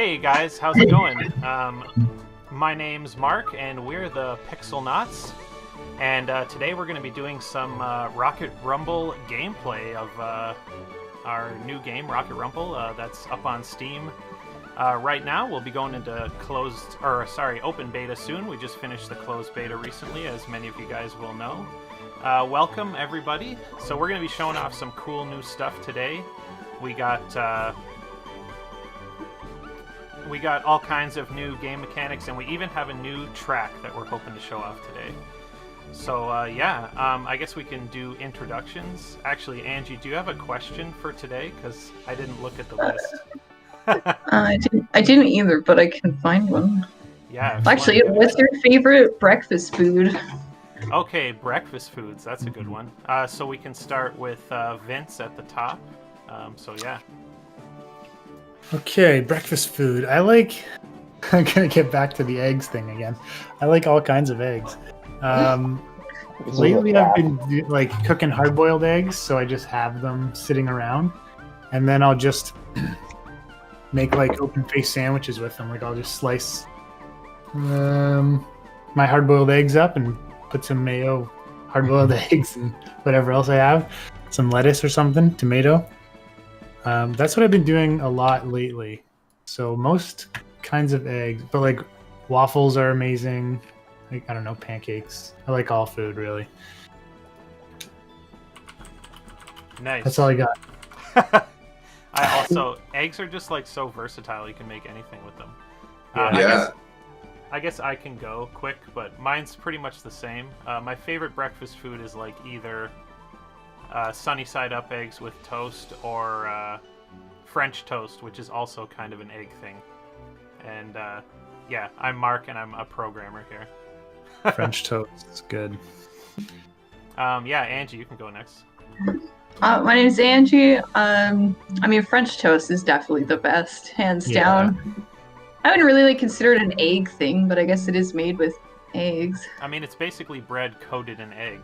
Hey guys, how's it going? My name's Mark, and we're the Pixel Knots. And today we're going to be doing some Rocket Rumble gameplay of our new game, Rocket Rumble. That's up on Steam right now. We'll be going into open beta soon. We just finished the closed beta recently, as many of you guys will know. Welcome everybody. So we're going to be showing off some cool new stuff today. We got all kinds of new game mechanics, and we even have a new track that we're hoping to show off today. So, I guess we can do introductions. Actually, Angie, do you have a question for today? Because I didn't look at the list. I didn't either, but I can find one. Yeah. Actually, what's your favorite breakfast food? Okay, breakfast foods. That's a good one. So we can start with Vince at the top. Yeah. Okay, breakfast food. I'm gonna get back to the eggs thing again. I like all kinds of eggs. Lately I've been cooking hard-boiled eggs, so I just have them sitting around, and then I'll just make open-faced sandwiches with them. I'll just slice my hard-boiled eggs up and put some mayo, hard-boiled eggs, and whatever else I have, some lettuce or something, tomato. That's what I've been doing a lot lately. So most kinds of eggs, but waffles are amazing. I don't know, pancakes. I like all food, really. Nice. That's all I got. Eggs are just so versatile. You can make anything with them. I guess I can go quick, but mine's pretty much the same. My favorite breakfast food is either sunny side up eggs with toast or French toast, which is also kind of an egg thing. And I'm Mark, and I'm a programmer here. French toast is good. Angie, you can go next. My name is Angie. French toast is definitely the best, hands down. I wouldn't really consider it an egg thing, but I guess it is made with eggs. It's basically bread coated in egg.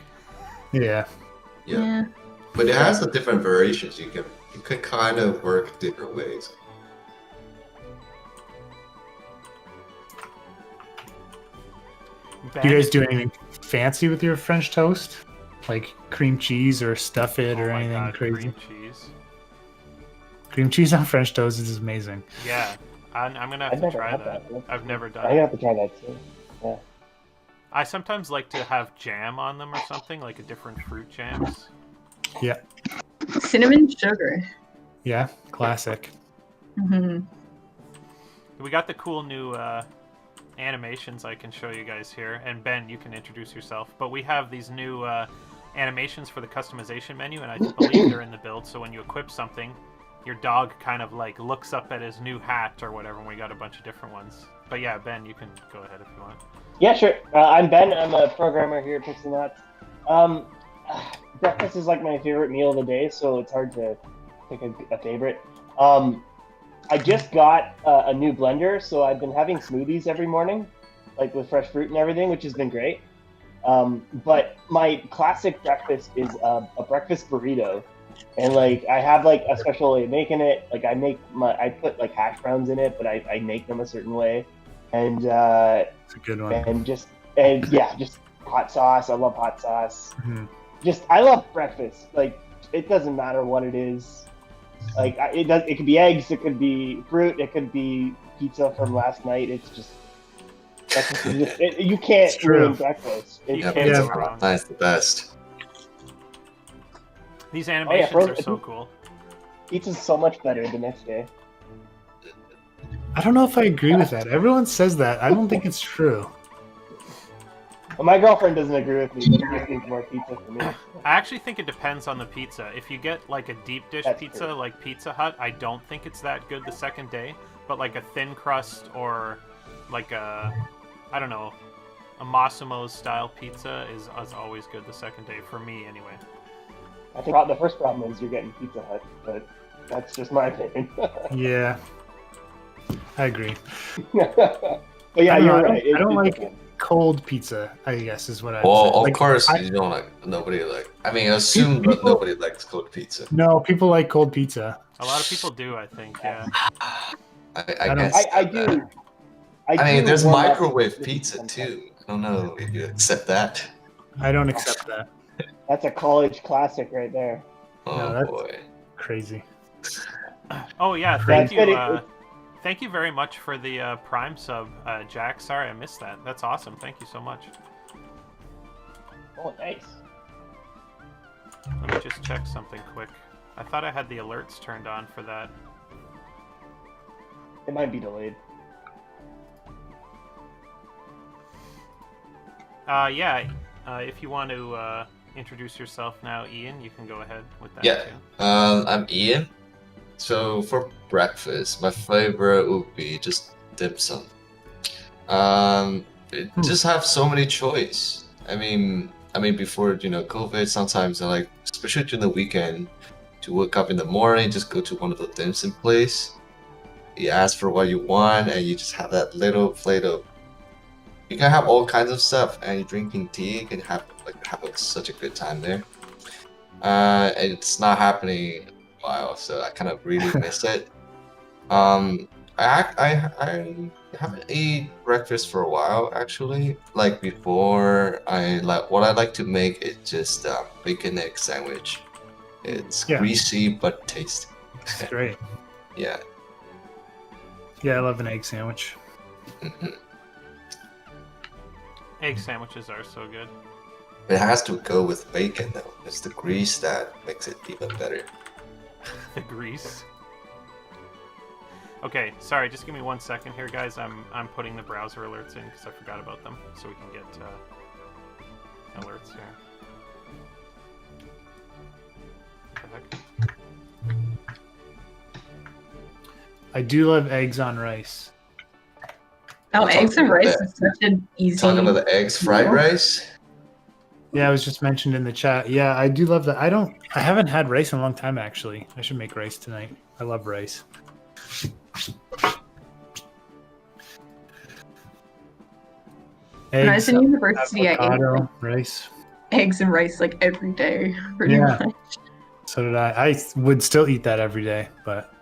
Yeah. But it has a different variations. You can kind of work different ways. Do you guys do anything fancy with your French toast? Like cream cheese or stuff it or anything crazy? Cream cheese on French toast is amazing. Yeah, I'm gonna have to try that. I've never done it. I'm gonna have to try that too. Yeah. I sometimes like to have jam on them or something, like a different fruit jams. Yeah. Cinnamon sugar. Yeah, classic. Mm-hmm. We got the cool new animations I can show you guys here, and Ben, you can introduce yourself. But we have these new animations for the customization menu, and I believe they're in the build. So when you equip something, your dog kind of looks up at his new hat or whatever. And we got a bunch of different ones. But yeah, Ben, you can go ahead if you want. Yeah, sure. I'm Ben. I'm a programmer here at Pixel Knots. Breakfast is my favorite meal of the day, so it's hard to pick a favorite. I just got a new blender, so I've been having smoothies every morning, with fresh fruit and everything, which has been great. But my classic breakfast is a breakfast burrito, and I have a special way of making it. I put hash browns in it, but I make them a certain way, and it's a good one. And just hot sauce. I love hot sauce. Mm-hmm. I love breakfast. It doesn't matter what it is. It could be eggs, it could be fruit, it could be pizza from last night. It's just you can't ruin breakfast. That's the best. These animations are so cool. Pizza's so much better the next day. I don't know if I agree with that. Everyone says that. I don't think it's true. Well, my girlfriend doesn't agree with me. She just needs more pizza for me. I actually think it depends on the pizza. If you get a deep dish pizza like Pizza Hut, I don't think it's that good the second day. But a thin crust or a Massimo's style pizza is always good the second day for me anyway. I think the first problem is you're getting Pizza Hut, but that's just my opinion. Yeah, I agree. But yeah, you're right. I don't like cold pizza, I guess, is what I. Well, of course, you don't nobody I assume that nobody likes cold pizza. No, people like cold pizza. A lot of people do, I think. Yeah. I don't- guess. I do. I mean, do there's warm up microwave with pizza sometimes. too. I don't know if you accept that. I don't accept that. That's a college classic right there. Oh No, that's- boy. Crazy. Oh yeah, That's thank you. good. Thank you very much for the Prime sub, Jack. Sorry I missed that. That's awesome. Thank you so much. Oh, nice. Let me just check something quick. I thought I had the alerts turned on for that. It might be delayed. Yeah. If you want to introduce yourself now, Ian, you can go ahead with that Yeah. too. I'm Ian. So for breakfast, my favorite would be just dim sum. Just have so many choice. I mean, before COVID, sometimes I like, especially during the weekend, to wake up in the morning, just go to one of the dim sum place. You ask for what you want, and you just have that little plate of. You can have all kinds of stuff, and you're drinking tea. You can have such a good time there. It's not happening in a while, so I kind of really miss it. I haven't ate breakfast for a while actually. Like before, what I like to make is just bacon egg sandwich. It's Yeah. greasy but tasty. It's great. Yeah. Yeah, I love an egg sandwich. Mhm. Egg sandwiches are so good. It has to go with bacon though. It's the grease that makes it even better. The grease. Okay, sorry. Just give me 1 second here, guys. I'm putting the browser alerts in because I forgot about them, so we can get alerts here. What the heck? I do love eggs on rice. Oh, We're eggs and talking rice about is such an easy. Talking about the eggs fried meal. rice. Yeah, it was just mentioned in the chat. Yeah, I do love that. I haven't had rice in a long time actually. I should make rice tonight. I love rice. When I was Eggs, in university, I ate avocado, like, rice. eggs and rice like every day, pretty Yeah. much. So did I. I would still eat that every day, but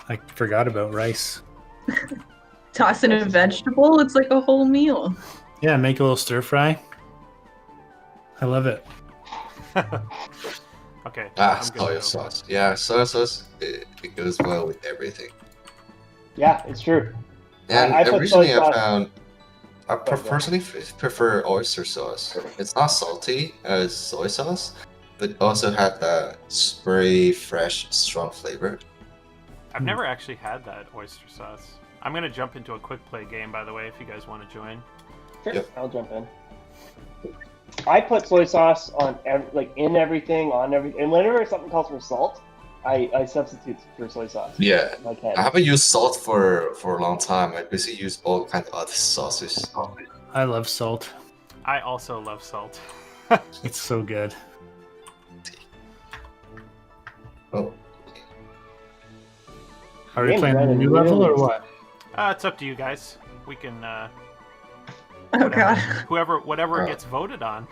I forgot about rice. Toss in a vegetable, it's like a whole meal. Yeah, make a little stir fry. I love it. Okay. Ah, I'm good to soy go. sauce. Yeah, soy sauce. It goes well with everything. Yeah, it's true. And I put recently soy I sauce- found. I Go ahead. personally prefer oyster sauce. It's not salty as soy sauce, but also have that very fresh, strong flavor. I've never actually had that oyster sauce. I'm gonna jump into a quick play game, by the way, if you guys want to join. Sure, Yep. I'll jump in. I put soy sauce on in everything, on everything, and whenever something calls for salt, I substitute for soy sauce. Yeah, if I can. I haven't used salt for a long time. I basically use all kinds of other sauces. I love salt. I also love salt. It's so good. Oh, Are we Game's playing a running new level or really what? It's up to you guys. We can Oh god. whatever Oh. gets voted on.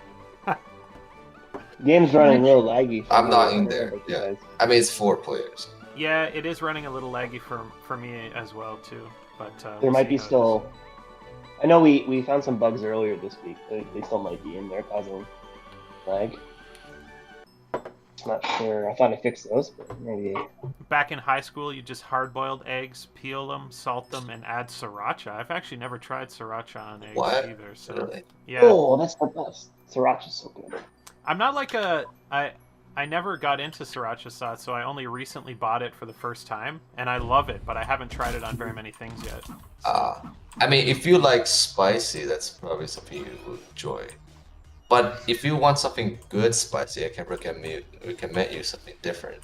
Game's running real laggy. for I'm me. not I in don't know there, about you yeah. guys. I mean, it's 4 players. Yeah, it is running a little laggy for me as well too. But There we'll might see be how it still. I know we found some bugs earlier this week. They still might be in there causing lag. Not sure. I thought I fixed those, but maybe. is. Back in high school, you just hard-boiled eggs, peel them, salt them, and add sriracha. I've actually never tried sriracha on eggs What? either. So Really? yeah, Oh, that's the best. Sriracha's so good. I'm not like I never got into sriracha sauce, so I only recently bought it for the first time, and I love it, but I haven't tried it on very many things yet. I mean, if you like spicy, that's probably something you would enjoy. But if you want something good spicy, I can recommend you something different.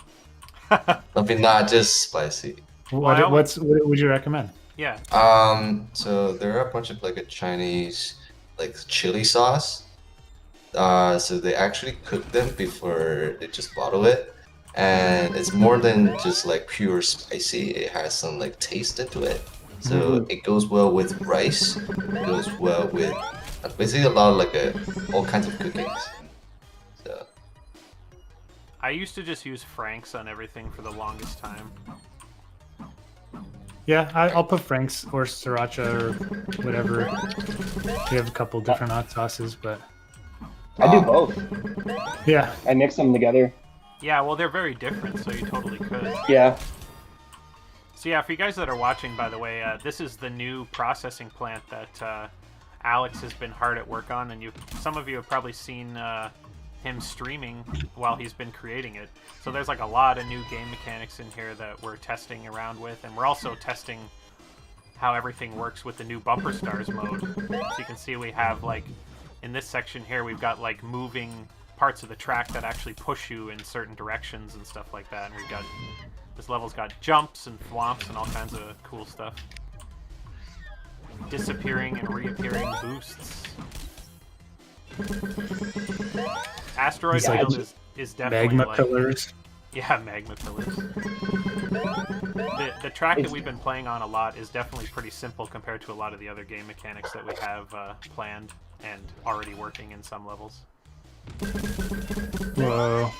Something not just spicy. What would you recommend? Yeah. So there are a bunch of like a Chinese like chili sauce. So they actually cook them before they just bottle it, and it's more than just like pure spicy. It has some like taste into it. So it goes well with rice. It goes well with basically a lot of like all kinds of cookings. So I used to just use Frank's on everything for the longest time. Yeah, I'll put Frank's or sriracha or whatever. We have a couple different hot sauces, but I do both. yeah. I mix them together. Yeah, well, they're very different, so you totally could. Yeah. So yeah, for you guys that are watching, by the way, this is the new processing plant that Alex has been hard at work on, and some of you have probably seen him streaming while he's been creating it. So there's like a lot of new game mechanics in here that we're testing around with, and we're also testing how everything works with the new Bumper Stars mode. So you can see we have, like, in this section here, we've got like moving parts of the track that actually push you in certain directions and stuff like that. And we've got, this level's got jumps and thwomps and all kinds of cool stuff. Disappearing and reappearing boosts. Asteroid Field is definitely magma like, pillars. Yeah, magma pillars. The track that we've been playing on a lot is definitely pretty simple compared to a lot of the other game mechanics that we have planned and already working in some levels. Whoa.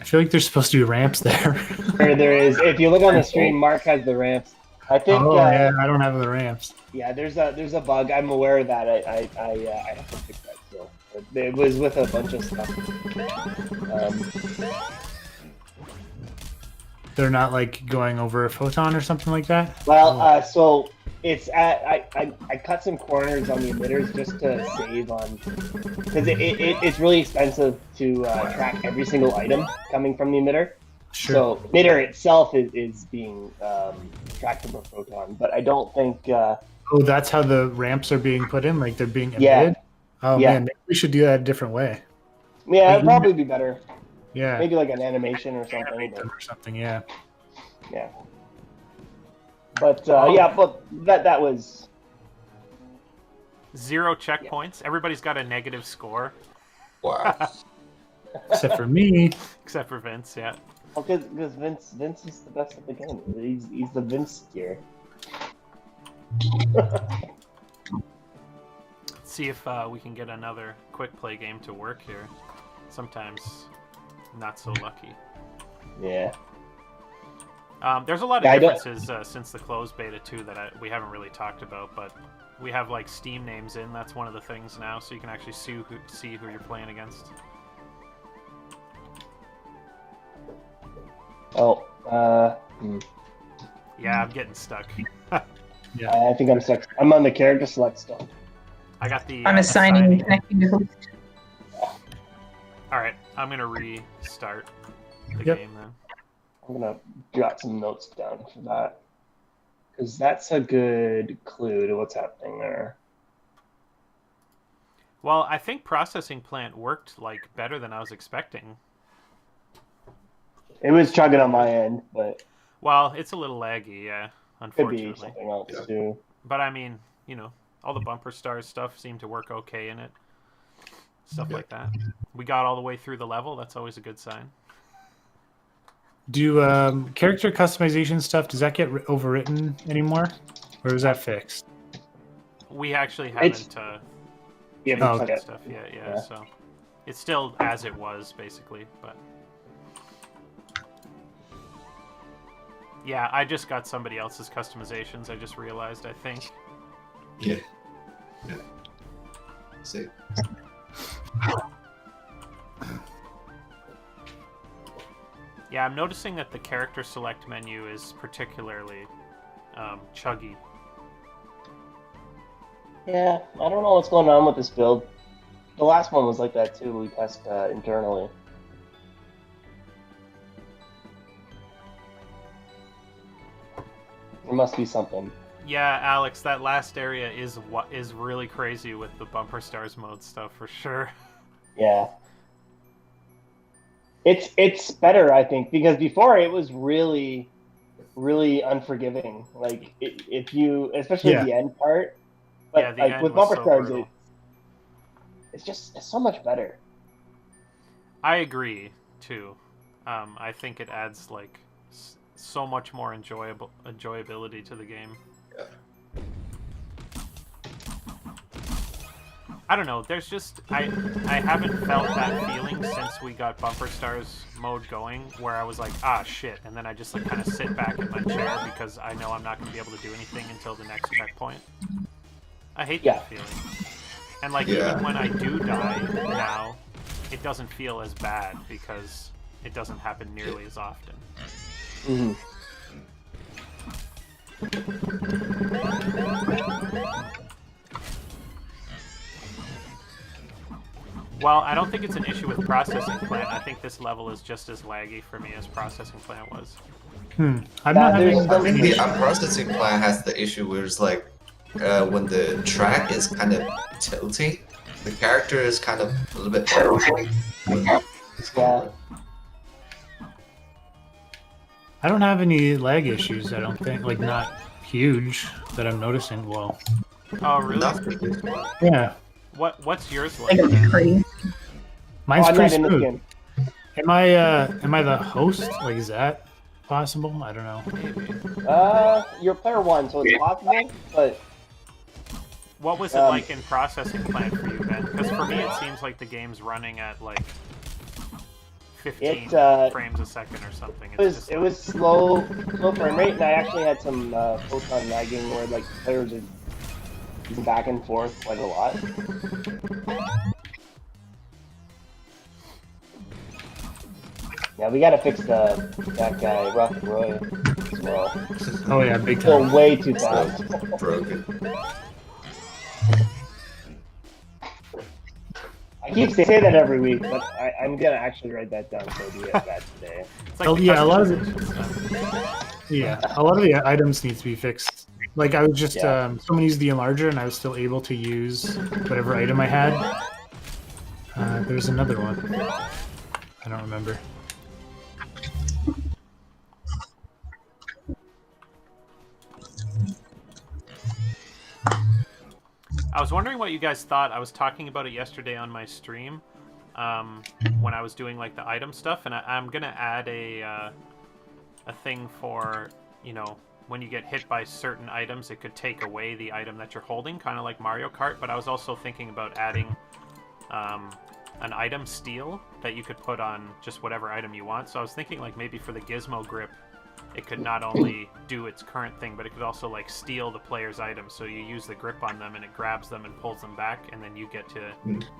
I feel like there's supposed to be ramps there. There is. If you look on the stream, Mark has the ramps. I think. Oh yeah, I don't have the ramps. Yeah, there's a bug. I'm aware of that. I have to fix that still. It was with a bunch of stuff. They're not like going over a photon or something like that? Well, so it's I cut some corners on the emitters just to save on, because it's really expensive to track every single item coming from the emitter. Sure. So emitter itself is being tracked from a photon, but I don't think. Oh, that's how the ramps are being put in? Like they're being emitted? Yeah. Oh Yeah. man, maybe we should do that a different way. Yeah, it'd probably be better. Yeah. Maybe like an animation or something. Animate them or something, yeah. Yeah. But yeah, but that was 0 checkpoints. Yeah. Everybody's got a negative score. Wow. Except for me. Except for Vince, yeah. Well, because Vince is the best at the game. He's the Vince gear. See if we can get another quick play game to work here. Sometimes not so lucky. Yeah. There's a lot of differences since the closed beta too that we haven't really talked about, but we have like Steam names in. That's one of the things now, so you can actually see who you're playing against. Oh. Yeah, I'm getting stuck. Yeah. I think I'm stuck. I'm on the character select still. I got the. I'm assigning connecting to host. All right, I'm gonna restart the Yep. game then. I'm gonna jot some notes down for that, because that's a good clue to what's happening there. Well, I think processing plant worked like better than I was expecting. It was chugging on my end, but Well, it's a little laggy, yeah, could be unfortunately. something else too. But I mean, you know, all the bumper stars stuff seemed to work okay in it. Stuff like that. We got all the way through the level. That's always a good sign. Do character customization stuff, does that get overwritten anymore? Or is that fixed? We actually haven't Yeah, Oh, changed okay. that stuff yet, yeah, so it's still as it was basically, but yeah, I just got somebody else's customizations, I just realized, I think. Yeah. Yeah. See. Yeah, I'm noticing that the character select menu is particularly chuggy. Yeah, I don't know what's going on with this build. The last one was like that too. We tested internally. There must be something. Yeah, Alex, that last area is what is really crazy with the bumper stars mode stuff for sure. Yeah. It's better, I think, because before it was really unforgiving. Like if you, especially the end part. But Yeah, the like end with was bumper so stars, brutal. it's so much better. I agree too. I think it adds like so much more enjoyability to the game. Yeah. I don't know. There's just I haven't felt that feeling since we got Bumper Stars mode going, where I was like, ah, shit, and then I just like kind of sit back in my chair because I know I'm not going to be able to do anything until the next checkpoint. I hate that feeling. And like even when I do die now, it doesn't feel as bad because it doesn't happen nearly as often. Mm-hmm. Well, I don't think it's an issue with Processing Plant. I think this level is just as laggy for me as Processing Plant was. I'm not having I think the Processing Plant has the issue where it's like when the track is kind of tilting, the character is kind of a little bit tilting. Yeah. I don't have any lag issues, I don't think. Like, not huge that I'm noticing. Well, Oh, really? Nothing. yeah. What's yours I like? think it's crazy. Mine's I'm pretty not in this smooth. game. Am I the host? Like, is that possible? I don't know. Maybe. You're player 1, so it's possible, but What was it like in Processing Plant for you, Ben? Because for me, it seems like the game's running at like 15 frames a second or something. it was slow frame rate, and I actually had some photon lagging where like players are back and forth quite a lot. Yeah, we gotta fix that guy, Rocket Roy, as well. Oh yeah, big Still time. way too fast. Broken. I keep saying that every week, but I'm gonna actually write that down so I do have that today. It's like Oh, the yeah, a lot of customization stuff. Yeah, a lot of the items need to be fixed. Like I was just someone used the enlarger and I was still able to use whatever item I had. There's another one. I don't remember. I was wondering what you guys thought. I was talking about it yesterday on my stream when I was doing like the item stuff, and I'm gonna add a thing for, you know, when you get hit by certain items, it could take away the item that you're holding, kind of like Mario Kart. But I was also thinking about adding an item steal that you could put on just whatever item you want. So I was thinking like maybe for the Gizmo grip, it could not only do its current thing, but it could also like steal the player's items. So you use the grip on them and it grabs them and pulls them back, and then you get to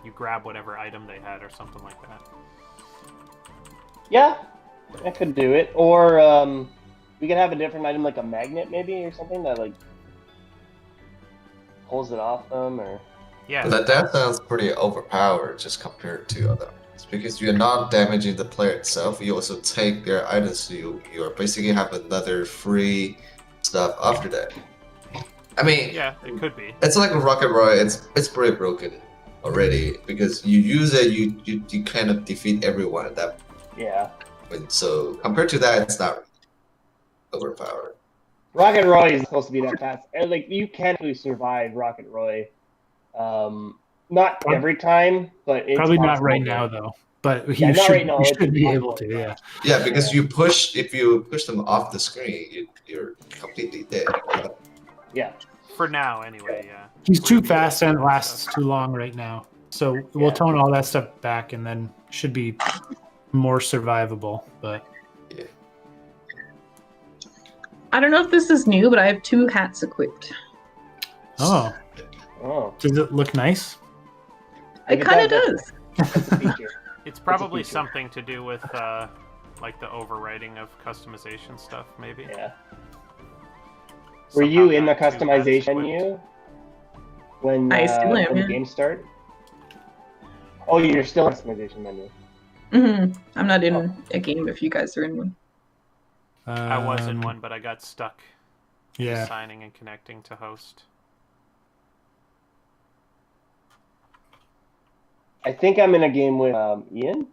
you grab whatever item they had or something like that. Yeah, I could do it. Or we could have a different item like a magnet maybe or something that like pulls it off them or... Yeah. That sounds pretty overpowered just compared to other items, because you're not damaging the player itself. You also take their items, so you are basically have another free stuff after that. I mean, Yeah, it could be. it's like a Rocket Roy. It's pretty broken already because you use it, you kind of defeat everyone at that Yeah. point. So compared to that, it's not overpowered. Rocket Roy is supposed to be that fast. And, like, you can actually survive Rocket Roy. Not every time, but it's Probably not possible. right now though. But Yeah, you not should, right now. you It's should be possible. able to. Yeah. Yeah, because if you push them off the screen, you're completely dead. Yeah. For now, anyway, yeah. He's We're too gonna be fast and able to lasts stuff. too long right now. So we'll Yeah. tone all that stuff back and then should be more survivable. But I don't know if this is new, but I have 2 hats equipped. oh, Oh, does it look nice? It kind of does. that's a feature. It's probably feature. something to do with like the overwriting of customization stuff, maybe. Yeah. Were Somehow you in the got two hats customization equipped. menu when, I still am, when the yeah. game start? Oh, you're still in the customization menu. I'm not in a game if you guys are in one. I was in one, but I got stuck Yeah. signing and connecting to host. I think I'm in a game with Ian.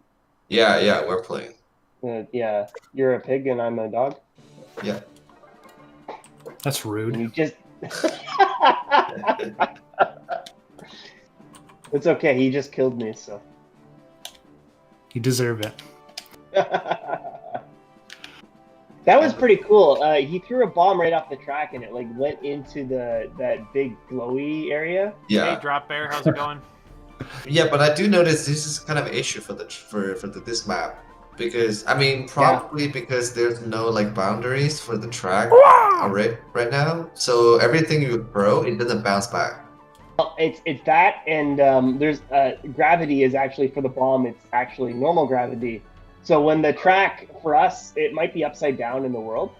Yeah, we're playing. Yeah, you're a pig and I'm a dog. Yeah. That's And rude. you just. It's okay. He just killed me, so. You deserve it. That was pretty cool. He threw a bomb right off the track, and it like went into that big glowy area. Hey, Yeah. Drop Bear, how's it going? Yeah, but I do notice this is kind of an issue for this map because I mean probably because there's no like boundaries for the track right now, so everything you throw it doesn't bounce back. Well, it's that, and there's gravity is actually for the bomb. It's actually normal gravity. So when the track for us, it might be upside down in the world.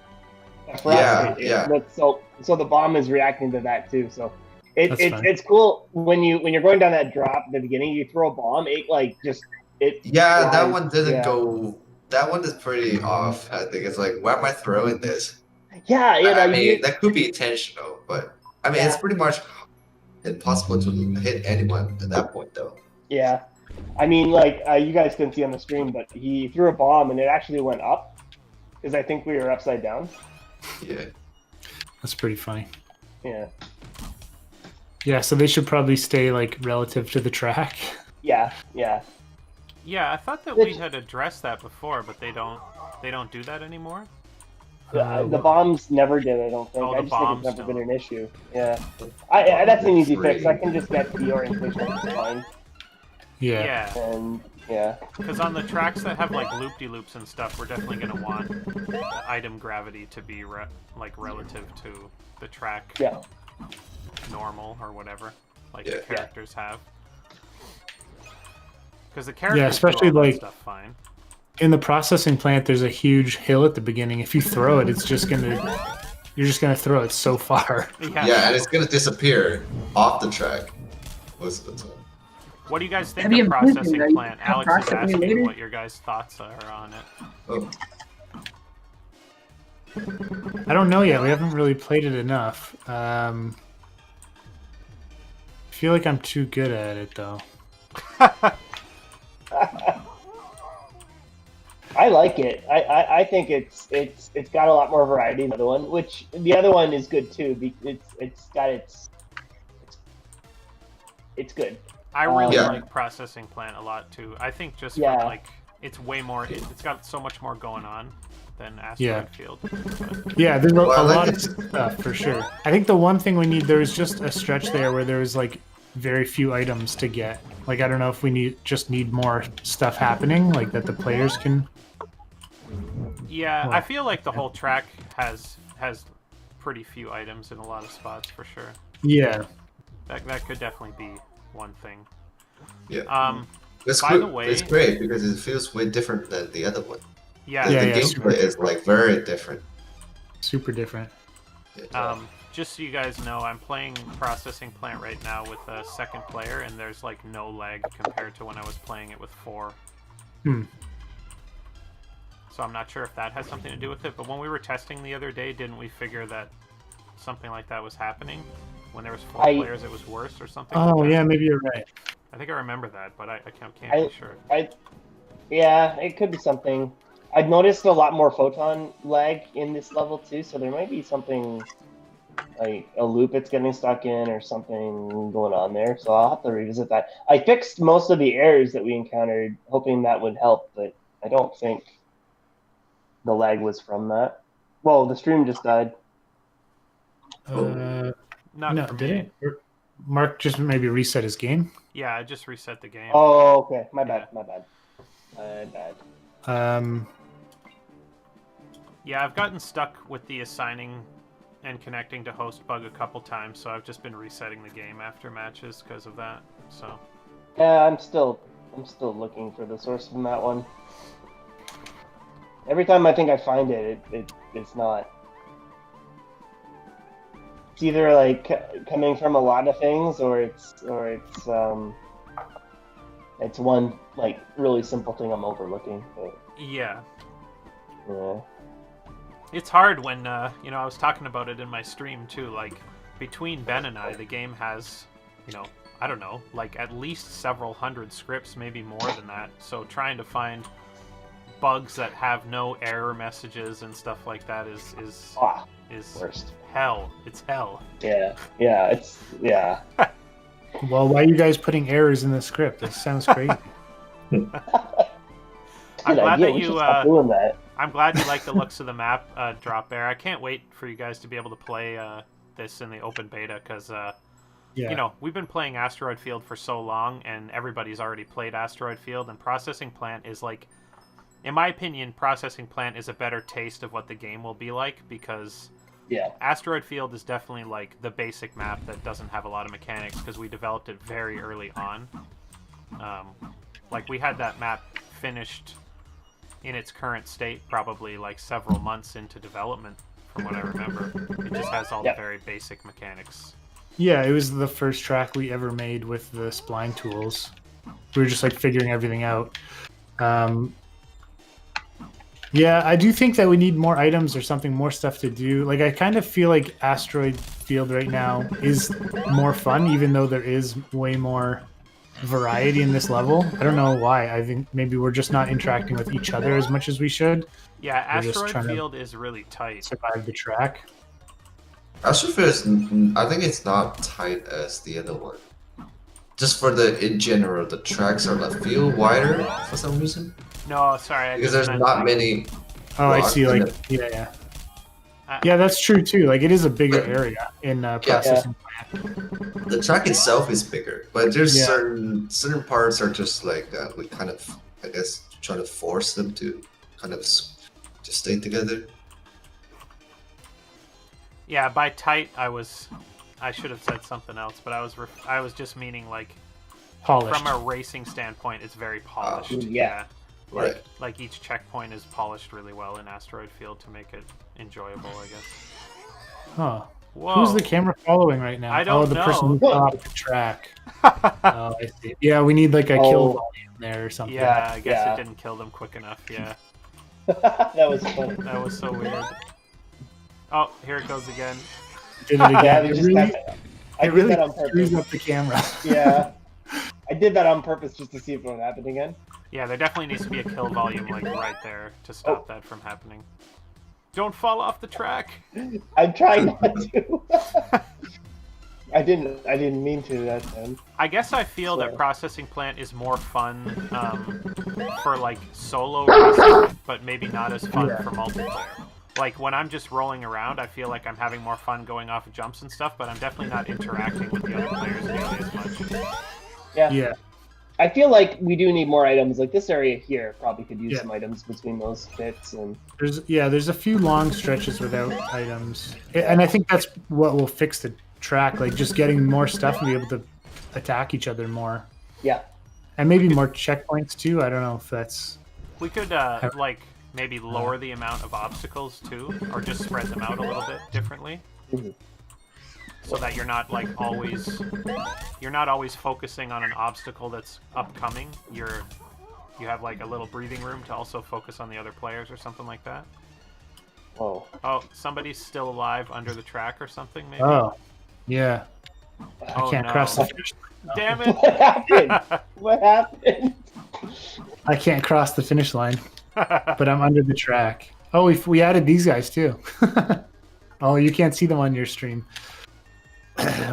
But for us, Yeah. so the bomb is reacting to that too. So That's fine. it's cool when you're going down that drop at the beginning. You throw a bomb, it like just it. Yeah, that flies. one didn't Yeah. go. That one is pretty off. I think it's like, why am I throwing this? Yeah, you know, I mean, that could be intentional, but I mean, it's Yeah. pretty much impossible to hit anyone at that point, though. Yeah, I mean, like you guys couldn't see on the stream, but he threw a bomb and it actually went up because I think we were upside down. Yeah. That's pretty funny. Yeah, Yeah, so they should probably stay like relative to the track. yeah. Yeah, I thought that we had addressed that before, but they don't do that anymore. The bombs never did. I don't think. Oh, I the just think bombs it's never been don't. an issue. Yeah, that's an easy fix. I can just get the orientation. It's fine. Yeah. Yeah, And yeah, because on the tracks that have like loop-de-loops and stuff, we're definitely gonna want the item gravity to be like relative to the track yeah. normal or whatever, like Yeah. the characters have. Because the characters especially, do all that like, stuff fine. In the processing plant, there's a huge hill at the beginning. If you throw it, you're just gonna throw it so far. Yeah, and it's gonna disappear off the track most of the time. What do you guys think Have you of improved processing it? plant? How Alex is processing asking later? what your guys' thoughts are on it. Oh, I don't know yet. We haven't really played it enough. I feel like I'm too good at it though. I like it. I think it's got a lot more variety than the other one, which the other one is good too. It's good. I really Yeah. like processing plant a lot too. I think just Yeah. from, like it's way more. It's got so much more going on than Asteroid Yeah. Field. But, Yeah, there's a Well, I like lot of it. stuff for sure. I think the one thing we need, there was just a stretch there where there was like very few items to get. Like I don't know if we need more stuff happening, like that the players can. yeah, Well, I feel like the whole track has pretty few items in a lot of spots for sure. Yeah. That could definitely be one thing. yeah. It's By good. the way- It's great because it feels way different than the other one. Yeah. The Yeah, gameplay is like very different. Super different. Yeah. Just so you guys know, I'm playing Processing Plant right now with a second player, and there's like no lag compared to when I was playing it with 4. Hmm. So I'm not sure if that has something to do with it, but when we were testing the other day, didn't we figure that something like that was happening? When there was 4 players, it was worse or something? Oh like that? yeah, maybe you're right. I think I remember that, but I can't be sure. Yeah, it could be something. I've noticed a lot more photon lag in this level too, so there might be something like a loop it's getting stuck in or something going on there. So I'll have to revisit that. I fixed most of the errors that we encountered, hoping that would help, but I don't think the lag was from that. Well, the stream just died. Not No, for did me. it? Or Mark just maybe reset his game. Yeah, I just reset the game. Oh, okay. My Yeah. bad. Yeah, I've gotten stuck with the assigning and connecting to host bug a couple times, so I've just been resetting the game after matches because of that. So Yeah, I'm still looking for the source from that one. Every time I think I find it's not. It's either like coming from a lot of things, or it's one like really simple thing I'm overlooking. But, yeah, yeah. it's hard when I was talking about it in my stream too. Like between Ben and I, the game has I don't know, like at least several hundred scripts, maybe more than that. So trying to find bugs that have no error messages and stuff like that is Worst. hell. It's hell. Yeah, it's Well, why are you guys putting errors in the script? This sounds crazy. I'm Good glad idea. that We should you stop doing that. I'm glad you like the looks of the map, Drop Bear. I can't wait for you guys to be able to play this in the open beta, because you know, we've been playing Asteroid Field for so long, and everybody's already played Asteroid Field, and Processing Plant is like, in my opinion, Processing Plant is a better taste of what the game will be like, because Asteroid Field is definitely like the basic map that doesn't have a lot of mechanics, because we developed it very early on. Like, we had that map finished in its current state probably like several months into development, from what I remember. It just has all the very basic mechanics. Yeah, it was the first track we ever made with the spline tools. We were just like figuring everything out. Yeah, I do think that we need more items or something, more stuff to do. Like, I kind of feel like Asteroid Field right now is more fun, even though there is way more variety in this level. I don't know why. I think maybe we're just not interacting with each other as much as we should. Yeah, Asteroid Field is really tight. Survive the track. Asteroid Field is, I think it's not tight as the other one. Just for in general, the tracks are like feel wider for some reason. No, sorry. Because there's not many. Oh, I see. Like, yeah. Yeah, that's true too. Like, it is a bigger area in Processing Plant. The track itself is bigger, but there's certain parts are just like we kind of, I guess, try to force them to kind of just stay together. Yeah, by tight, I should have said something else, but I was just meaning like polished. From a racing standpoint, it's very polished. Yeah. Like each checkpoint is polished really well in Asteroid Field to make it enjoyable, I guess. Huh. Whoa. Who's the camera following right now? I don't know. The person who fell off the track. Oh, I see. Yeah, we need like a kill volume there or something. Yeah, I guess it didn't kill them quick enough, yeah. That was funny. That was so weird. Oh, here it goes again. Did it again. I did that on purpose. Screws up the camera. Yeah. I did that on purpose just to see if it would happen again. Yeah, there definitely needs to be a kill volume like right there to stop that from happening. Don't fall off the track. I'm trying not to. I didn't mean to that time. I guess I feel that Processing Plant is more fun for like solo racing, but maybe not as fun for multiplayer. Like, when I'm just rolling around, I feel like I'm having more fun going off of jumps and stuff, but I'm definitely not interacting with the other players nearly as much. Yeah. I feel like we do need more items. Like, this area here probably could use some items between those bits. And there's a few long stretches without items. And I think that's what will fix the track, like just getting more stuff and be able to attack each other more. Yeah. And maybe more checkpoints, too. I don't know if that's... We could, like... maybe lower the amount of obstacles too, or just spread them out a little bit differently, so that you're not like always focusing on an obstacle that's upcoming. You have like a little breathing room to also focus on the other players or something like that. Whoa. Oh, somebody's still alive under the track or something, maybe. Oh, yeah. I can't cross the finish line. Damn it! What happened? What happened? I can't cross the finish line. But I'm under the track. Oh, we added these guys too. Oh, you can't see them on your stream.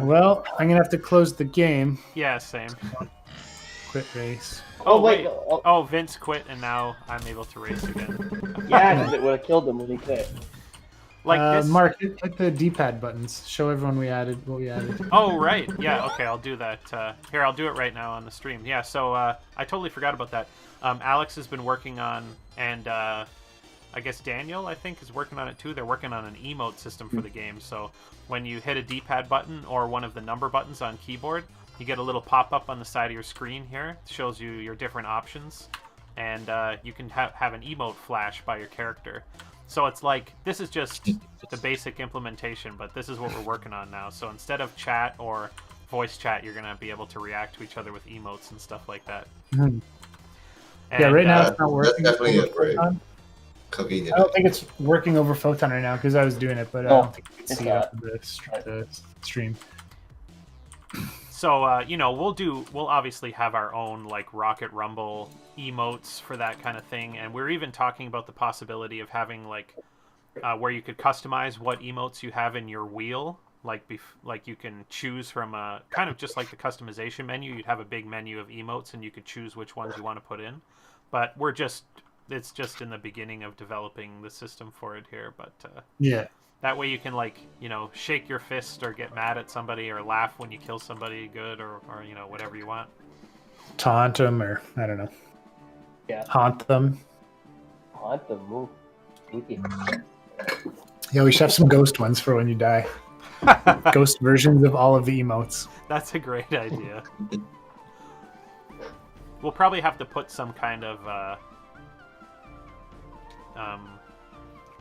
Well, I'm gonna have to close the game. Yeah, same. Quit race. Oh wait. Oh, Vince quit, and now I'm able to race again. Yeah, because it would have killed him when he quit. Like this. Mark, hit the D-pad buttons. Show everyone what we added. Oh, right. Yeah, okay, I'll do that. Here, I'll do it right now on the stream. Yeah, so I totally forgot about that. Alex has been working on, and I guess Daniel, I think, is working on it too. They're working on an emote system for the game. So when you hit a D-pad button or one of the number buttons on keyboard, you get a little pop-up on the side of your screen here. It shows you your different options. And you can have an emote flash by your character. So it's like, this is just the basic implementation, but this is what we're working on now. So instead of chat or voice chat, you're going to be able to react to each other with emotes and stuff like that. Mm-hmm. And, yeah, right now it's not working. That's definitely a great convenient. I don't think it's working over Photon right now because I was doing it, but I don't think you can see it on the stream. So, we'll obviously have our own, like, Rocket Rumble emotes for that kind of thing, and we're even talking about the possibility of having, like, where you could customize what emotes you have in your wheel. Like you can choose from a, kind of just like the customization menu, you'd have a big menu of emotes, and you could choose which ones you want to put in. But it's just in the beginning of developing the system for it here, but... yeah. That way you can, like, you know, shake your fist or get mad at somebody or laugh when you kill somebody good or you know, whatever you want. Taunt them, or I don't know. Yeah. Haunt them. Haunt the move. Spooky. Yeah, we should have some ghost ones for when you die. Ghost versions of all of the emotes. That's a great idea. We'll probably have to put some kind of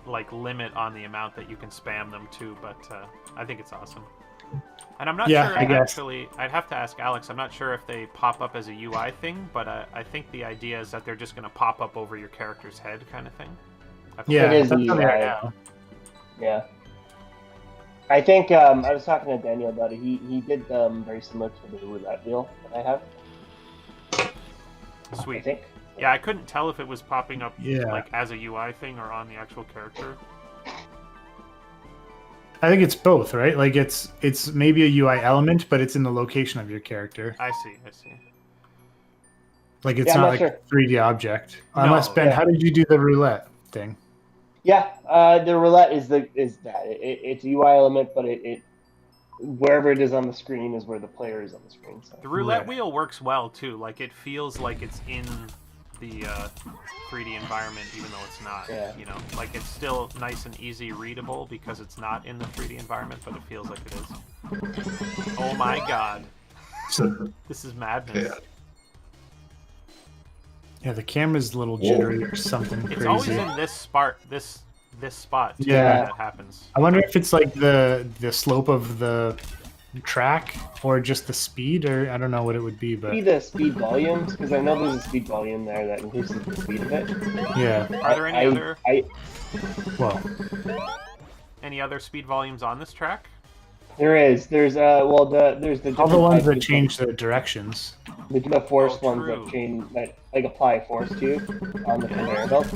like limit on the amount that you can spam them to, but I think it's awesome. And I'm not Yeah, sure, I guess. actually, I'd have to ask Alex, I'm not sure if they pop up as a UI thing, but I think the idea is that they're just going to pop up over your character's head kind of thing. Yeah, It is that's the how they are UI. now. Yeah. I think I was talking to Daniel about it. He did very similar to the roulette wheel that I have. I Sweet. think. Yeah, I couldn't tell if it was popping up Yeah. like as a UI thing or on the actual character. I think it's both, right? Like it's maybe a UI element, but it's in the location of your character. I see. Like it's Yeah, I'm not not like sure. a 3D object. Unless Ben, yeah. how did you do the roulette thing? Yeah, the roulette is that it's a UI element, but it wherever it is on the screen is where the player is on the screen. So. The roulette Right. wheel works well too. Like it feels like it's in the 3D environment, even though it's not. Yeah. You know, like it's still nice and easy readable because it's not in the 3D environment, but it feels like it is. Oh my god, this is madness. Yeah. Yeah, the camera's a little jittery or something It's crazy. always in this spot. This spot. Too, Yeah. that happens. I wonder if it's like the slope of the track or just the speed, or I don't know what it would be, but Maybe the speed volumes, because I know there's a speed volume there that increases the speed of it. yeah. Are there any Well, other speed volumes on this track? There is. There's there's the all the different ones types that of- change the directions. the force Oh, ones true. that change that like apply force to you on the conveyor belt.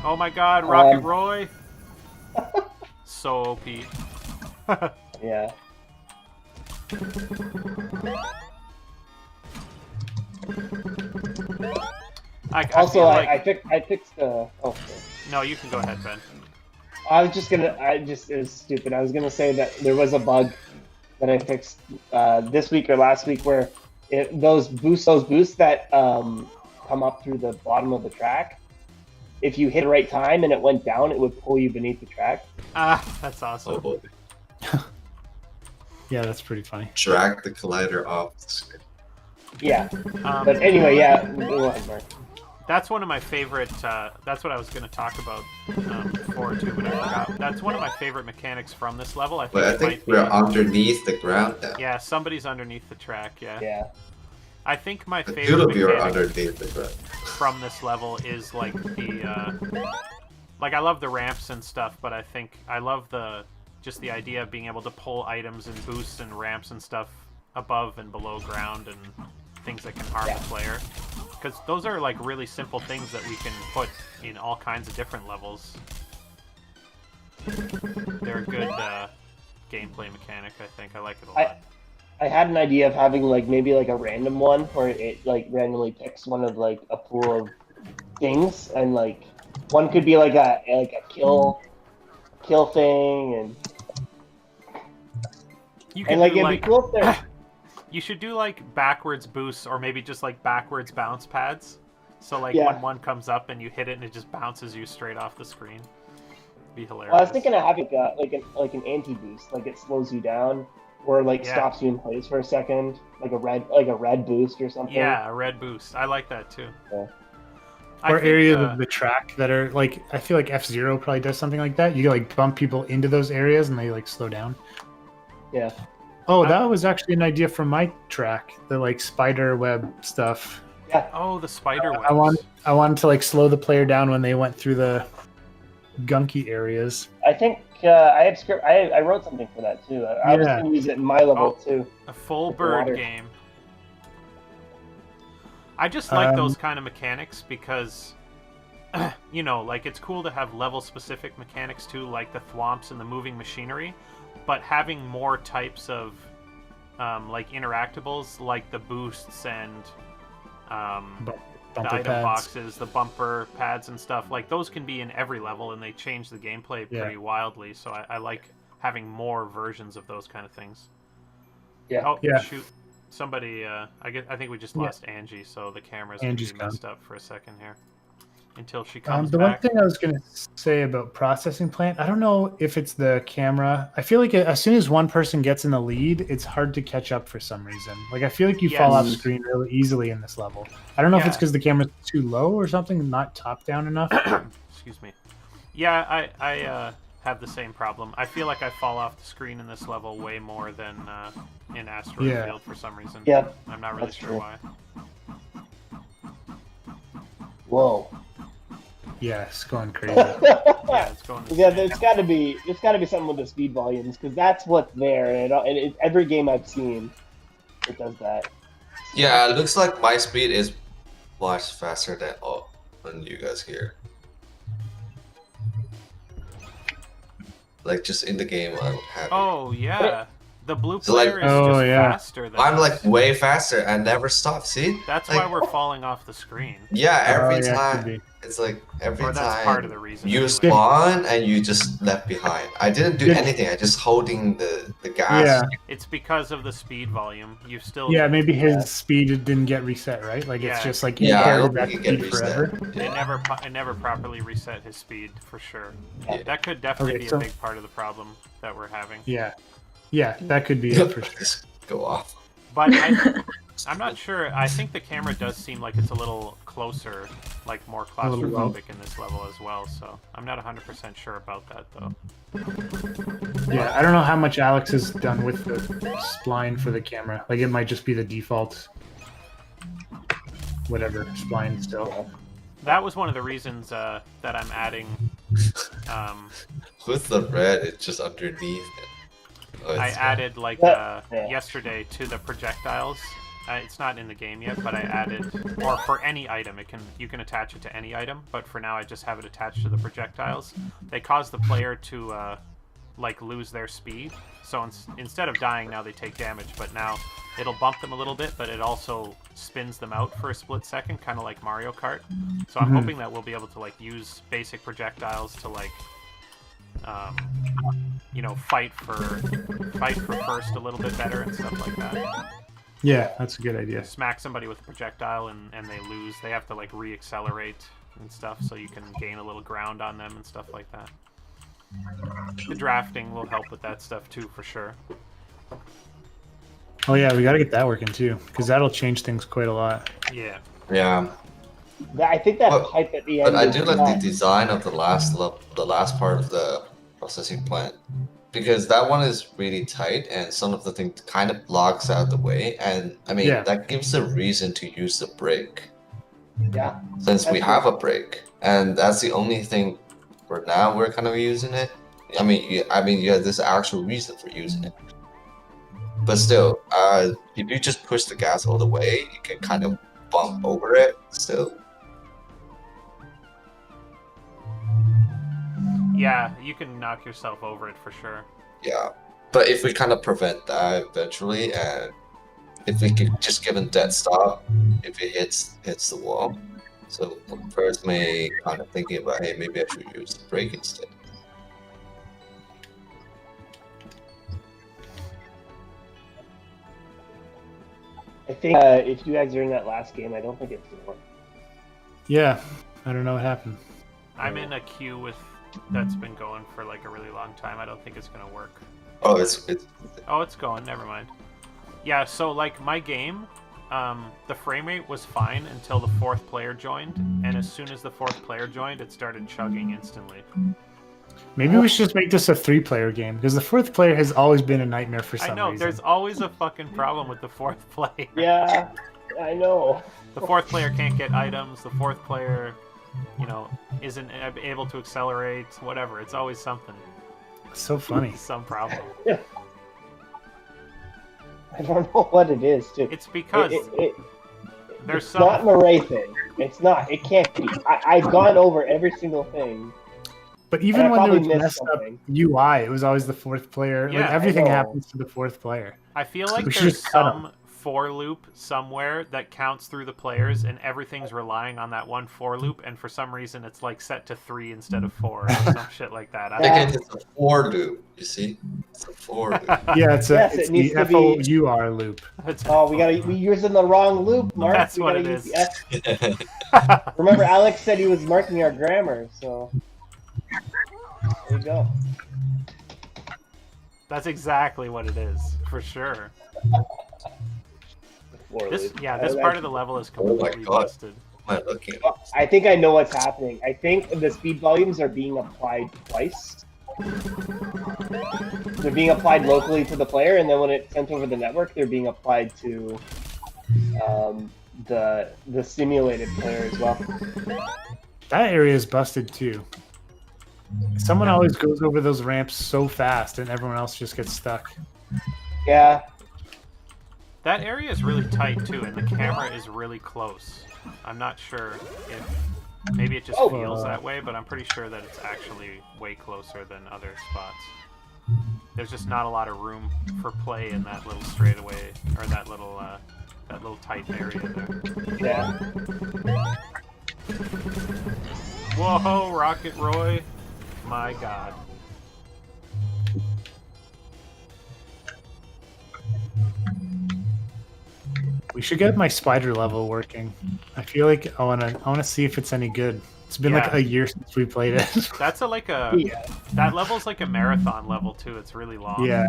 Oh my god, Rocket Um, Roy! So OP. Yeah. I Also, feel like... I fixed the. Oh, sorry. No, you can go ahead, Ben. I was just gonna. It was stupid. I was gonna say that there was a bug that I fixed this week or last week where those boosts that come up through the bottom of the track. If you hit the right time and it went down, it would pull you beneath the track. Ah, that's awesome. Oh boy. Yeah, that's pretty funny. Drag the collider off the screen. Yeah. Um, But anyway, yeah. Go ahead, Mark. That's one of my favorite. That's what I was going to talk about before too, but I forgot. That's one of my favorite mechanics from this level. I think But I it think might be. we're underneath the ground now. Yeah, somebody's underneath the track. Yeah. Yeah. I think my The two favorite of you are mechanic underneath the ground. from this level is like the. Like I love the ramps and stuff, but I think I love just the idea of being able to pull items and boosts and ramps and stuff above and below ground and things that can harm the player. Because those are like really simple things that we can put in all kinds of different levels. They're a good gameplay mechanic, I think. I like it a lot. I had an idea of having like maybe like a random one where it like randomly picks one of like a pool of things, and like one could be like a kill thing, and You can and like do, it'd be cool if there. You should do like backwards boosts or maybe just like backwards bounce pads. So like Yeah. when one comes up and you hit it and it just bounces you straight off the screen. Be hilarious. Well, I was thinking of having like an anti boost, like it slows you down or like Yeah. stops you in place for a second, like a red boost or something. Yeah, a red boost. I like that too. Yeah. I Or think, areas of the track that are like, I feel like F-Zero probably does something like that. You like bump people into those areas and they like slow down. Yeah. Oh, that was actually an idea from my track. The like spider web stuff. Oh, the spider webs. I wanted to like slow the player down when they went through the gunky areas. I think I wrote something for that too. I was Yeah. gonna use it in my level Oh. too. A full With the bird water. game. I just like those kind of mechanics because, you know, like it's cool to have level specific mechanics too, like the thwomps and the moving machinery, but having more types of like interactables, like the boosts and Bumper item pads. boxes, the bumper pads and stuff. Like those can be in every level, and they change the gameplay pretty wildly. So I like having more versions of those kind of things. Yeah. Oh Yeah. shoot! Somebody, I think we just lost Angie, so the camera's Angie's gonna be messed gone. up for a second here until she comes The one back. thing I was going to say about processing plant, I don't know if it's the camera. I feel like as soon as one person gets in the lead, it's hard to catch up for some reason. Like I feel like you fall off Yes. screen really easily in this level. I don't know if it's Yeah. because the camera's too low or something, not top down enough. Excuse me. Yeah, I have the same problem. I feel like I fall off the screen in this level way more than in Asteroid Yeah. Field for some reason. Yeah, I'm not really that's sure true. why. Whoa. Yeah, it's going crazy. Yeah, it's going. Yeah, there's got to be something with the speed volumes because that's what's there, and every game I've seen, it does that. Yeah, it looks like my speed is much faster than you guys here. Like just in the game, I'm happy. Oh yeah, the blue So, like- player is Oh, just yeah. faster than I'm us. like way faster and never stop. See? That's like, why we're falling off the screen. Yeah, every Oh, yeah, time. could be. It's like every Or that's time part of the reason. you anyway. spawn and you just left behind. I didn't do Good. anything. I just holding the gas. Yeah, It's because of the speed volume. You've still. yeah. Maybe his speed didn't get reset, right? Like Yeah. it's just like Yeah, I carried don't that think it get speed forever. reset. It never properly reset his speed for sure. Yeah. That could definitely Okay, be so- a big part of the problem that we're having. Yeah, yeah. That could be it for sure. Just go off. But I'm not sure. I think the camera does seem like it's a little closer, like more little low. claustrophobic in this level as well. So I'm not 100% sure about that though. Yeah, I don't know how much Alex has done with the spline for the camera. Like it might just be the default, whatever spline still. That was one of the reasons that I'm adding. With the red, it's just underneath it. Oh, I it's- added like Yeah. yesterday to the projectiles. It's not in the game yet, but I added, or for any item, you can attach it to any item. But for now, I just have it attached to the projectiles. They cause the player to like lose their speed. So instead of dying, now they take damage. But now it'll bump them a little bit, but it also spins them out for a split second, kind of like Mario Kart. So I'm hoping that we'll be able to like use basic projectiles to like. Fight for first a little bit better and stuff like that. Yeah, that's a good idea. Smack somebody with a projectile and they lose. They have to like re-accelerate and stuff, so you can gain a little ground on them and stuff like that. The drafting will help with that stuff too, for sure. Oh yeah, we got to get that working too, because that'll change things quite a lot. Yeah. Yeah, I think that But- pipe at the end. but I is do like not- the design of the last part of the processing plant, because that one is really tight and some of the things kind of blocks out the way, and I mean Yeah. that gives a reason to use the brake. Yeah. Since we That's have a brake, and that's the only thing for now we're kind of using it. I mean, yeah, there's actual reason for using it. But still, if you just push the gas all the way, you can kind of bump over it still. Yeah, you can knock yourself over it for sure. Yeah. But if we kind of prevent that eventually, and if we could just give a dead stop if it hits the wall. So first may kind of thinking about, hey, maybe I should use the brake instead. I think if you guys are in that last game, I don't think it's gonna work. Yeah, I don't know what happened. I'm in a queue that's been going for like a really long time. I don't think it's gonna work. Oh, it's Oh, it's going. Never mind. Yeah, so like my game, the frame rate was fine until the fourth player joined, and as soon as the fourth player joined, it started chugging instantly. Maybe we should just make this a 3-player game, because the 4th player has always been a nightmare for some I know, reason. there's always a fucking problem with the fourth player. Yeah, I know. The fourth player can't get items, the fourth player, isn't able to accelerate, whatever. It's always something. It's so funny. Some problem. I don't know what it is, too. It's because there's it's some... not an array thing. It's not. It can't be. I've gone over every single thing. But And even I when there probably was missed messed up something. UI, it was always the 4th player. Yeah, like I everything know. happens to the 4th player. I feel like We should there's just cut some for loop somewhere that counts through the players, and everything's relying on that one for loop, and for some reason it's like set to 3 instead of 4 or some shit like that. Again, it's a for loop. You see, it's a for loop. Yeah, it's Yes, it's it needs the to be- FOUR loop. we using the wrong loop, Mark. That's we what gotta it use is. the F. Remember, Alex said he was marking our grammar, so there you go. That's exactly what it is, for sure. This part of the level is completely God. busted. Am I looking? I think I know what's happening. I think the speed volumes are being applied twice. They're being applied locally to the player, and then when it's sent over the network, they're being applied to the simulated player as well. That area is busted too. Someone always goes over those ramps so fast, and everyone else just gets stuck. Yeah. That area is really tight too, and the camera is really close. I'm not sure if maybe it just feels that way, but I'm pretty sure that it's actually way closer than other spots. There's just not a lot of room for play in that little straightaway or that little tight area there. Yeah. Whoa, Rocket Roy! My God. We should get my spider level working. I feel like I wanna see if it's any good. It's been like a year since we played it. That's that level's like a marathon level too. It's really long. Yeah.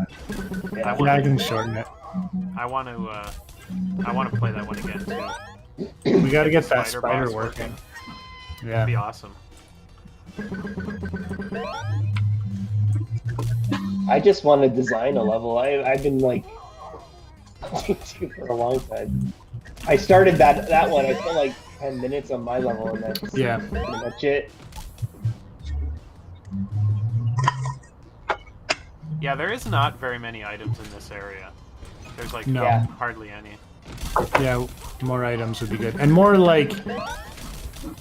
I can shorten it. I want to play that one again too. We got to get that Spider spider boss working. That'd Yeah. be awesome. I just want to design a level. I've been like for a long time. I started that one. I spent like 10 minutes on my level, and that's pretty much it. Yeah, there is not very many items in this area. There's like hardly any. Yeah, more items would be good, and more like